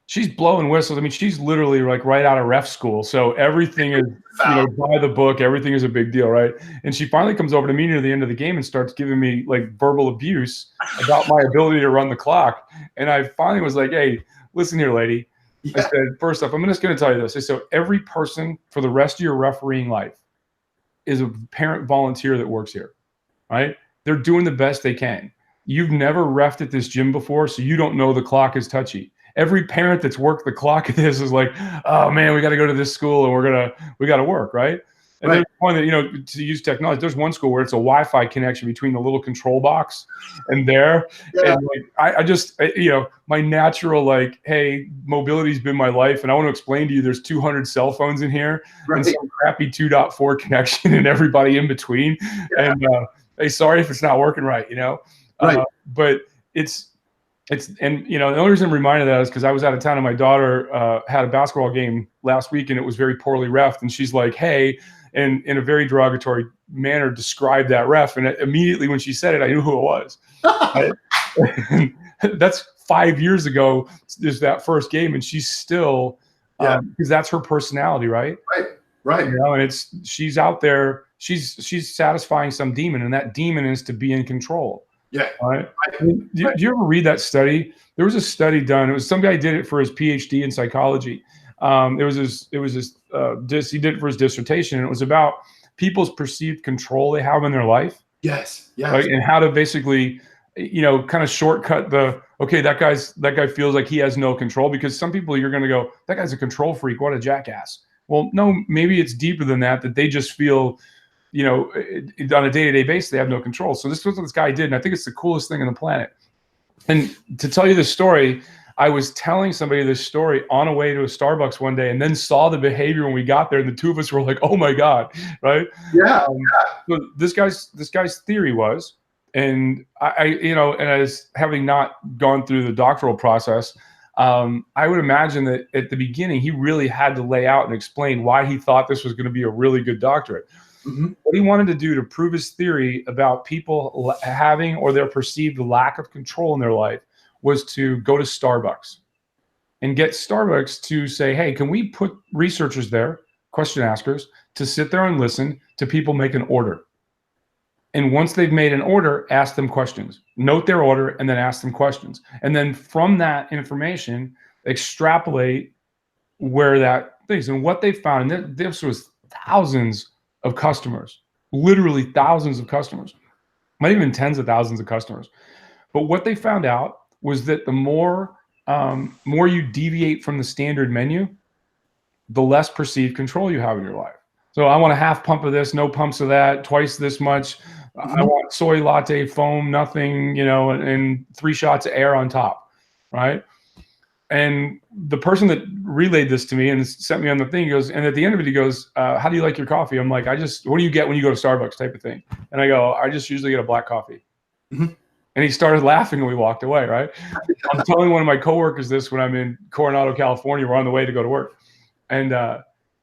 she's blowing whistles. I mean, she's literally like right out of ref school. So everything is, by the book, everything is a big deal, right? And she finally comes over to me near the end of the game and starts giving me like verbal abuse about my ability to run the clock. And I finally was like, hey, listen here, lady. Yeah. I said, first off, I'm just going to tell you this. I said, so every person for the rest of your refereeing life is a parent volunteer that works here, right? They're doing the best they can. You've never refed at this gym before, so you don't know the clock is touchy. Every parent that's worked the clock at this is like, oh man, we got to go to this school and we got to work, right? And there's one that, to use technology, there's one school where it's a Wi-Fi connection between the little control box and there. Yeah. And I just, my natural, hey, mobility's been my life. And I want to explain to you, there's 200 cell phones in here and some crappy 2.4 connection and everybody in between. Yeah. And hey, sorry if it's not working right, but and the only reason I'm reminded of that is because I was out of town and my daughter had a basketball game last week and it was very poorly reffed. And she's like, hey, and in a very derogatory manner, described that ref. And immediately when she said it, I knew who it was. That's 5 years ago. There's that first game, and she's still, because that's her personality, right? Right. And she's out there. She's satisfying some demon, and that demon is to be in control. Yeah. Right. Did you ever read that study? There was a study done. It was some guy did it for his PhD in psychology. He did it for his dissertation, and it was about people's perceived control they have in their life. Yes. Right? And how to basically, kind of shortcut that guy feels like he has no control, because some people you're going to go, that guy's a control freak. What a jackass. Well, no, maybe it's deeper than that they just feel, on a day-to-day basis, they have no control. So this was what this guy did, and I think it's the coolest thing on the planet. And to tell you this story, I was telling somebody this story on a way to a Starbucks one day, and then saw the behavior when we got there, and the two of us were like, "Oh my God!" Right? Yeah. So this guy's theory was, and and as having not gone through the doctoral process, I would imagine that at the beginning he really had to lay out and explain why he thought this was going to be a really good doctorate. Mm-hmm. What he wanted to do to prove his theory about people having or their perceived lack of control in their life was to go to Starbucks and get Starbucks to say, hey, can we put researchers there, question askers, to sit there and listen to people make an order? And once they've made an order, ask them questions, note their order, and then ask them questions. And then from that information, extrapolate where that things. And what they found, and this was thousands of customers, literally thousands of customers, not even tens of thousands of customers. But what they found out was that the more you deviate from the standard menu, the less perceived control you have in your life. So I want a half pump of this, no pumps of that, twice this much. Mm-hmm. I want soy latte, foam, nothing, and 3 shots of air on top, right? And the person that relayed this to me and sent me on the thing goes, and at the end of it, he goes, how do you like your coffee? I'm like, what do you get when you go to Starbucks type of thing? And I go, I just usually get a black coffee. Mm-hmm. And he started laughing and we walked away, right? I'm telling one of my coworkers this when I'm in Coronado, California. We're on the way to go to work. And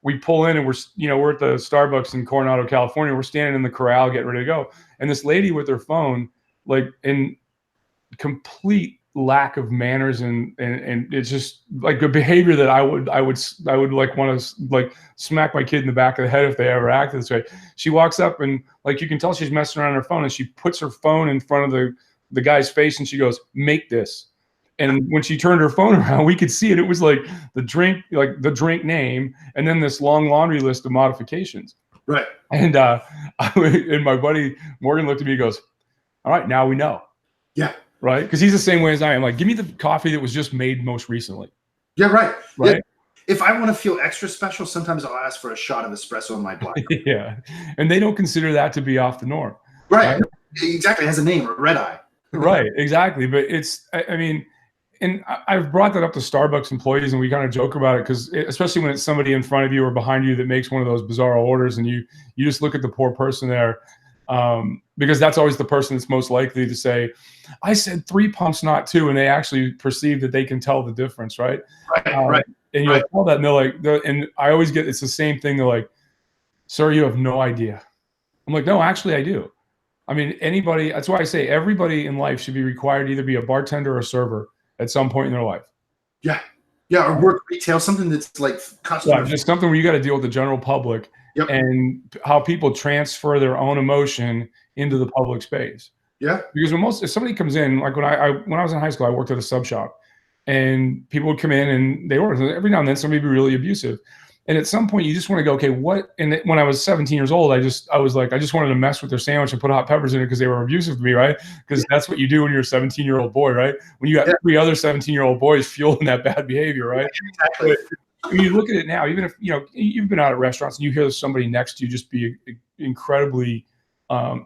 we pull in and we're at the Starbucks in Coronado, California. We're standing in the corral getting ready to go. And this lady with her phone, like in complete lack of manners and it's just like a behavior that I would like want to like smack my kid in the back of the head if they ever acted this way. She walks up and like you can tell she's messing around on her phone, and she puts her phone in front of the guy's face and she goes, "Make this." And when she turned her phone around, we could see it. It was like the drink name, and then this long laundry list of modifications. Right. And and my buddy Morgan looked at me and goes, "All right, now we know." Yeah. Right? Because he's the same way as I am. Like, give me the coffee that was just made most recently. Yeah, right. Right. Yeah. If I want to feel extra special, sometimes I'll ask for a shot of espresso in my black. Yeah. And they don't consider that to be off the norm. Right. Exactly. It has a name, red eye. Right. Exactly. But I mean, and I've brought that up to Starbucks employees, and we kind of joke about it because especially when it's somebody in front of you or behind you that makes one of those bizarre orders, and you just look at the poor person there. Because that's always the person that's most likely to say, I said 3 pumps, not 2. And they actually perceive that they can tell the difference. Right. Right. And you'll tell that, and they're like, and I always get, it's the same thing. They're like, "Sir, you have no idea." I'm like, "No, actually I do." I mean, anybody, that's why I say everybody in life should be required to either be a bartender or a server at some point in their life. Yeah. Yeah. Or work retail, something that's like customer. Yeah, just something where you got to deal with the general public. Yep. And how people transfer their own emotion into the public space. Yeah. Because if somebody comes in, like when I was in high school, I worked at a sub shop, and people would come in and they order. Every now and then somebody would be really abusive. And at some point you just want to go, okay, what? And when I was 17 years old, I just wanted to mess with their sandwich and put hot peppers in it because they were abusive to me, right? Because that's what you do when you're a 17-year-old boy, right? When you got 3 other 17-year-old boys fueling that bad behavior, right? Exactly. you look at it now, even if, you've been out at restaurants and you hear somebody next to you just be incredibly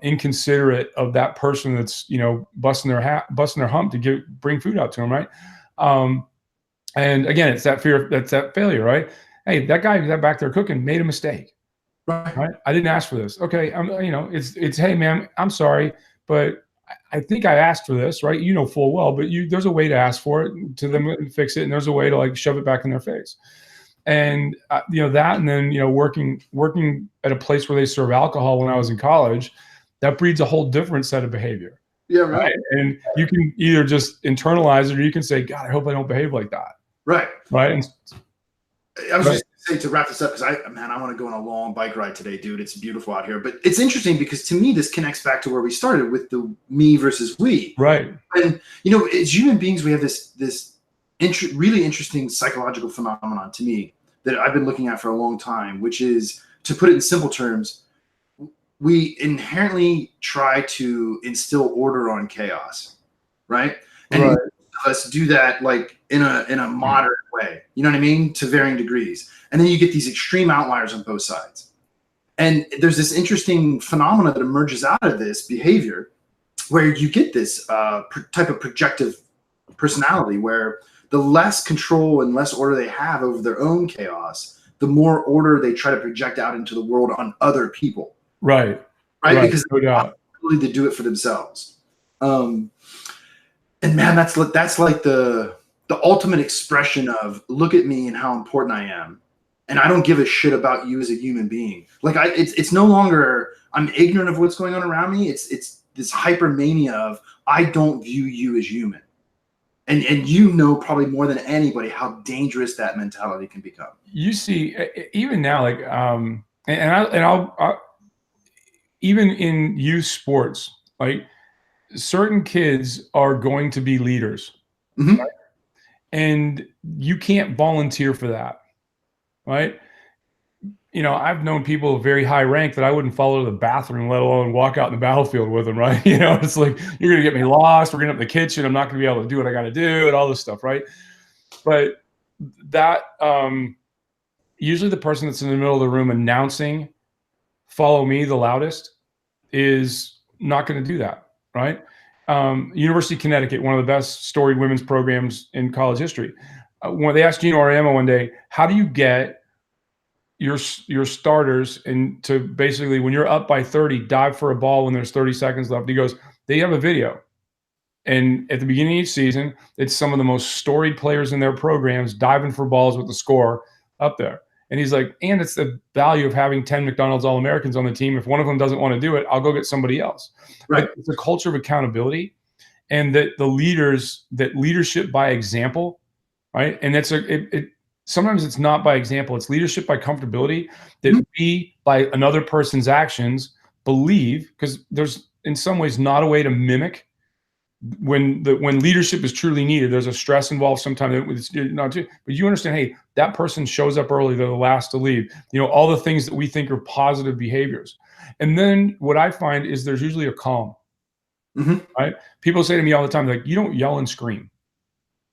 inconsiderate of that person that's, busting their hump to bring food out to them. Right. And again, it's that fear, that's that failure, right? Hey, that guy that back there cooking made a mistake. Right. Right. I didn't ask for this. Okay. It's, hey man, I'm sorry, but I think I asked for this, right? Full well, but there's a way to ask for it to them and fix it. And there's a way to like shove it back in their face. And, that, and then, working at a place where they serve alcohol when I was in college, that breeds a whole different set of behavior. Yeah. Right. And you can either just internalize it or you can say, God, I hope I don't behave like that. Right. Right. And I was just going to say, to wrap this up, because I want to go on a long bike ride today, dude. It's beautiful out here. But it's interesting because to me, this connects back to where we started with the me versus we. Right. And, as human beings, we have this really interesting psychological phenomenon to me that I've been looking at for a long time, which is, to put it in simple terms, we inherently try to instill order on chaos, right? And let's do that like in a moderate way, you know what I mean, to varying degrees. And then you get these extreme outliers on both sides. And there's this interesting phenomena that emerges out of this behavior where you get this type of projective personality where the less control and less order they have over their own chaos, the more order they try to project out into the world on other people. Right. Because they have the ability to do it for themselves. And man, that's like the ultimate expression of look at me and how important I am. And I don't give a shit about you as a human being. Like it's no longer I'm ignorant of what's going on around me. It's this hypermania of I don't view you as human. And probably more than anybody how dangerous that mentality can become. You see, even now, like I'll even in youth sports, like certain kids are going to be leaders, right? And you can't volunteer for that, right? I've known people of very high rank that I wouldn't follow to the bathroom, let alone walk out in the battlefield with them, right? It's like, you're going to get me lost. We're going to up the kitchen. I'm not going to be able to do what I got to do and all this stuff, right? But that usually the person that's in the middle of the room announcing, follow me the loudest, is not going to do that, right? University of Connecticut, one of the best storied women's programs in college history. When they asked Gino Auriemma one day, how do you get your starters and to basically, when you're up by 30, dive for a ball when there's 30 seconds left? He goes, they have a video. And at the beginning of each season, it's some of the most storied players in their programs diving for balls with the score up there. And he's like, and it's the value of having 10 McDonald's All-Americans on the team. If one of them doesn't want to do it, I'll go get somebody else. Right. It's a culture of accountability, and that leadership by example, right? And that's sometimes it's not by example, it's leadership by comfortability, that we, by another person's actions, believe, because there's in some ways not a way to mimic when leadership is truly needed. There's a stress involved sometimes, it's not too, but you understand, hey, that person shows up early, they're the last to leave, all the things that we think are positive behaviors. And then what I find is there's usually a calm, right? People say to me all the time, like, you don't yell and scream,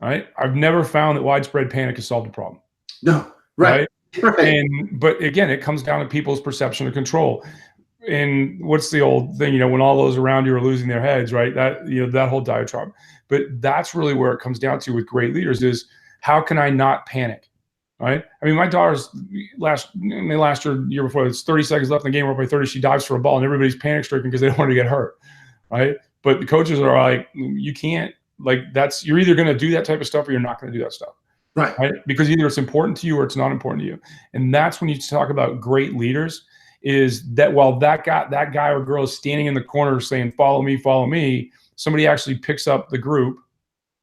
right? I've never found that widespread panic has solved the problem. No, right. But again, it comes down to people's perception of control. And what's the old thing, when all those around you are losing their heads, right? That, that whole diatribe. But that's really where it comes down to with great leaders is, how can I not panic, right? I mean, my daughter's last year before, it's 30 seconds left in the game, we're up by 30, she dives for a ball and everybody's panic stricken because they don't want to get hurt, right? But the coaches are like, you can't, like, you're either going to do that type of stuff or you're not going to do that stuff. Right. Because either it's important to you or it's not important to you. And that's when you talk about great leaders, is that while that guy or girl is standing in the corner saying, follow me, somebody actually picks up the group.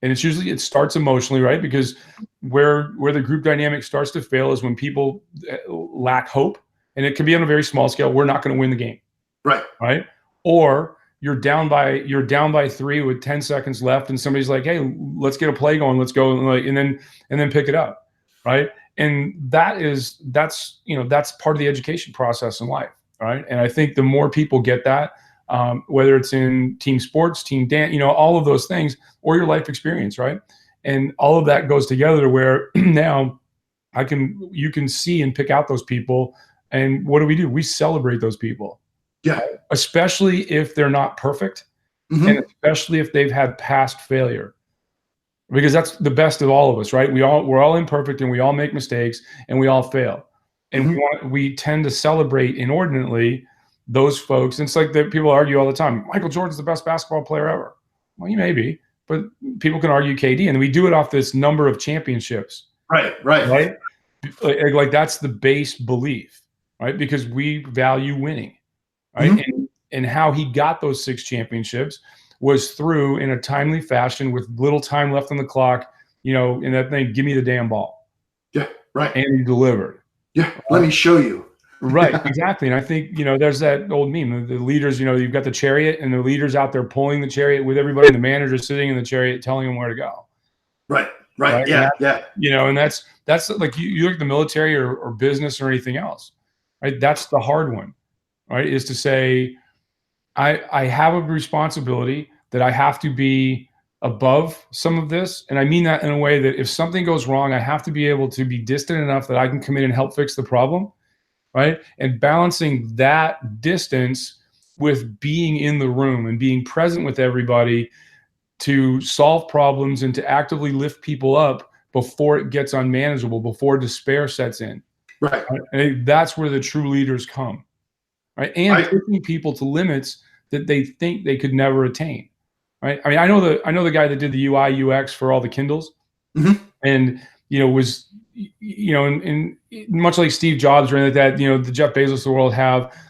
And it starts emotionally, right? Because where the group dynamic starts to fail is when people lack hope. And it can be on a very small scale. We're not going to win the game. Right. Or you're down by 3 with 10 seconds left, and somebody's like, hey, let's get a play going, let's go, and then pick it up, right? And that's part of the education process in life, right? And I think the more people get that, whether it's in team sports, team dance, all of those things, or your life experience, right? And all of that goes together to where now you can see and pick out those people. And what do? We celebrate those people. Yeah. Especially if they're not perfect, and especially if they've had past failure. Because that's the best of all of us, right? We're all imperfect, and we all make mistakes, and we all fail. And we tend to celebrate inordinately those folks. And it's like that people argue all the time, Michael Jordan's the best basketball player ever. Well, you may be, but people can argue KD, and we do it off this number of championships. Right. Like that's the base belief, right? Because we value winning, right? And how he got those 6 championships was through, in a timely fashion, with little time left on the clock, in that thing, give me the damn ball. Yeah, right. And he delivered. Yeah, let me show you. Right, exactly. And I think, there's that old meme, the leaders, you've got the chariot, and the leaders out there pulling the chariot with everybody, and the manager sitting in the chariot telling them where to go. Right. Yeah. And that's like, you look at the military or business or anything else, right? That's the hard one, right? Is to say, I have a responsibility that I have to be above some of this. And I mean that in a way that if something goes wrong, I have to be able to be distant enough that I can come in and help fix the problem, right? And balancing that distance with being in the room and being present with everybody to solve problems and to actively lift people up before it gets unmanageable, before despair sets in. Right. And that's where the true leaders come, right? And pushing people to limits that they think they could never attain, right? I mean, I know the guy that did the UI UX for all the Kindles, and was and much like Steve Jobs or anything like that, the Jeff Bezos of the world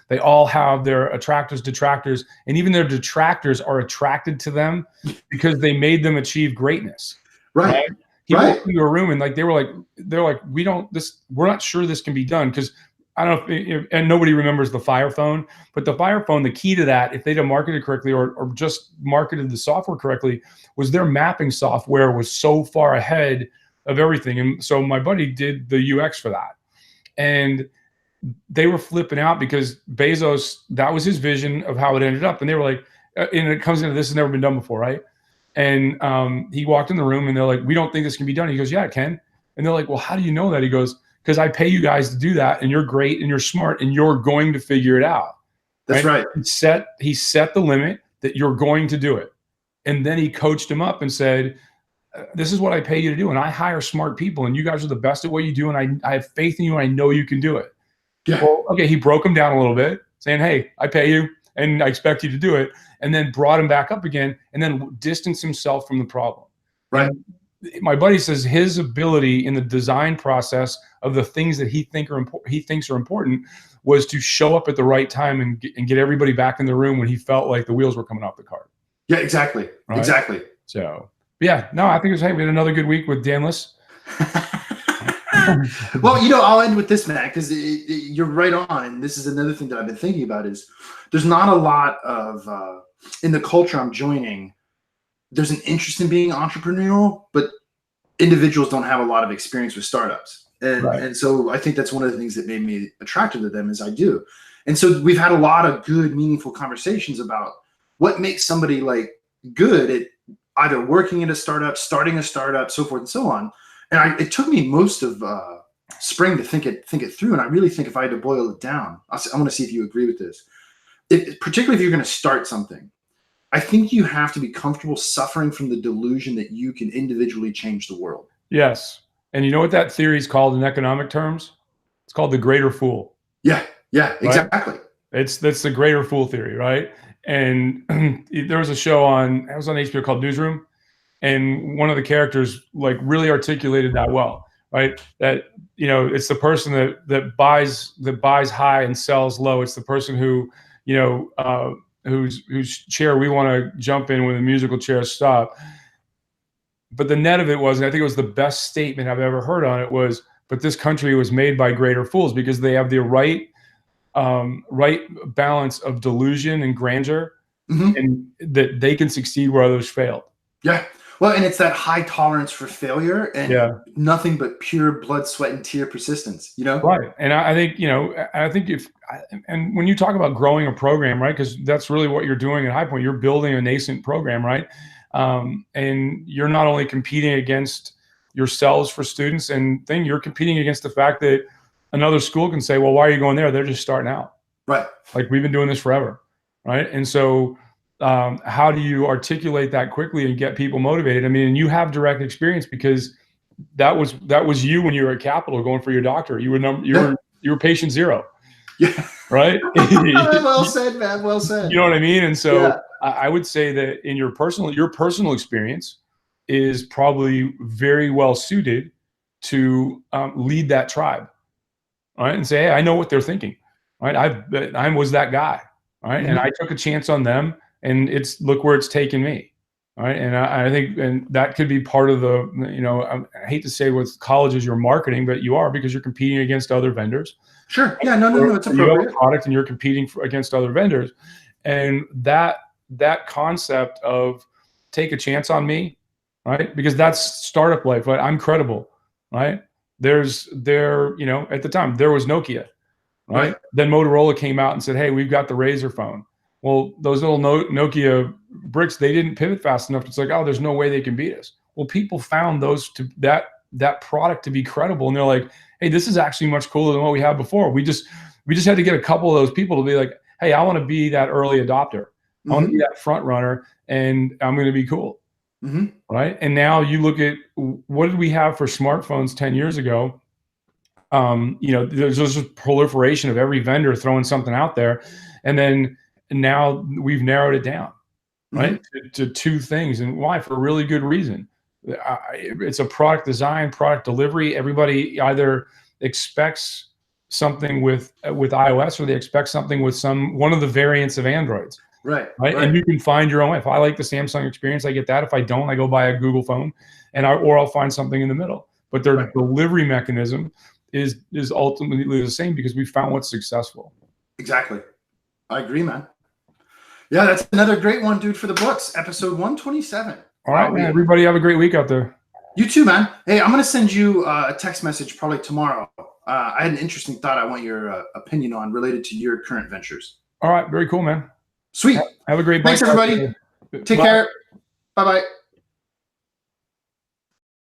they all have their attractors, detractors, and even their detractors are attracted to them because they made them achieve greatness. Right. He walked into a room and they're like, we're not sure this can be done, because I don't know if, and nobody remembers the Fire Phone, but the Fire Phone, the key to that, if they'd have marketed correctly or just marketed the software correctly, was their mapping software was so far ahead of everything. And so my buddy did the UX for that. And they were flipping out because Bezos, that was his vision of how it ended up. And they were like, and it comes into this has never been done before, right? And he walked in the room and they're like, we don't think this can be done. He goes, yeah, it can. And they're like, well, how do you know that? He goes, because I pay you guys to do that, and you're great and you're smart and you're going to figure it out. That's right. He set the limit that you're going to do it. And then he coached him up and said, this is what I pay you to do. And I hire smart people, and you guys are the best at what you do. And I have faith in you, and I know you can do it. Yeah. Well, okay. He broke him down a little bit, saying, hey, I pay you and I expect you to do it. And then brought him back up again, and then distanced himself from the problem. Right. And my buddy says his ability in the design process of the things that he thinks are important was to show up at the right time and get everybody back in the room when he felt like the wheels were coming off the cart. Yeah, exactly. Right? Exactly. So, yeah, no, I think it was, hey, we had another good week with Danless. Well, I'll end with this, Matt, because you're right on. And this is another thing that I've been thinking about is there's not a lot of, in the culture I'm joining, there's an interest in being entrepreneurial, but individuals don't have a lot of experience with startups. And so I think that's one of the things that made me attracted to them, is I do. And so we've had a lot of good, meaningful conversations about what makes somebody like good at either working in a startup, starting a startup, so forth and so on. And it took me most of spring to think it through. And I really think if I had to boil it down, I want to see if you agree with this. Particularly if you're going to start something, I think you have to be comfortable suffering from the delusion that you can individually change the world. Yes. And you know what that theory is called in economic terms? It's called the greater fool. Yeah, exactly. Right? That's the greater fool theory, right? And there was a show on HBO called Newsroom, and one of the characters like really articulated that well, right? That it's the person that buys high and sells low. It's the person who whose chair we want to jump in when the musical chairs stop. But the net of it was, and I think it was the best statement I've ever heard on it, was, but this country was made by greater fools, because they have the right balance of delusion and grandeur, and that they can succeed where others failed. Yeah. Well, and it's that high tolerance for failure and nothing but pure blood, sweat, and tear persistence, Right. And I think, and when you talk about growing a program, right, because that's really what you're doing at High Point, you're building a nascent program, right? And you're not only competing against yourselves for students and thing, you're competing against the fact that another school can say, well, why are you going there? They're just starting out. Right. Like, we've been doing this forever. Right. And so how do you articulate that quickly and get people motivated? I mean, and you have direct experience, because that was you when you were at Capital going for your doctorate. You were patient zero. Yeah. Right. Well said, man. Well said. You know what I mean? And so Yeah. I would say that in your personal experience is probably very well suited to lead that tribe, right? And say, hey, I know what they're thinking, right? I was that guy, right? Mm-hmm. And I took a chance on them, and look where it's taken me, right? And I think, and that could be part of the, I hate to say with colleges you're marketing, but you are, because you're competing against other vendors. Sure. Yeah. No. It's appropriate. You have a product and you're competing against other vendors, and that concept of take a chance on me, right? Because that's startup life, right? I'm credible, right? At the time there was Nokia, right? Then Motorola came out and said, hey, we've got the Razr phone. Well, those little Nokia bricks, they didn't pivot fast enough. It's like, oh, there's no way they can beat us. Well, people found that product to be credible, and they're like, hey, this is actually much cooler than what we had before. We just had to get a couple of those people to be like, hey, I want to be that early adopter. I want to be that front runner, and I'm going to be cool. Mm-hmm. Right. And now you look at, what did we have for smartphones 10 years ago? There's just a proliferation of every vendor throwing something out there. And then now we've narrowed it down, right, to two things. And why? For a really good reason. It's a product design, product delivery. Everybody either expects something with iOS, or they expect something with one of the variants of Androids. Right. And you can find your own way. If I like the Samsung experience, I get that. If I don't, I go buy a Google phone, or I'll find something in the middle. But their delivery mechanism is ultimately the same, because we found what's successful. Exactly. I agree, man. Yeah, that's another great one, dude, for the books. Episode 127. All right, man. Everybody have a great week out there. You too, man. Hey, I'm going to send you a text message probably tomorrow. I had an interesting thought I want your opinion on related to your current ventures. All right. Very cool, man. Sweet. Have a great Thanks, everybody. Take care. Bye-bye.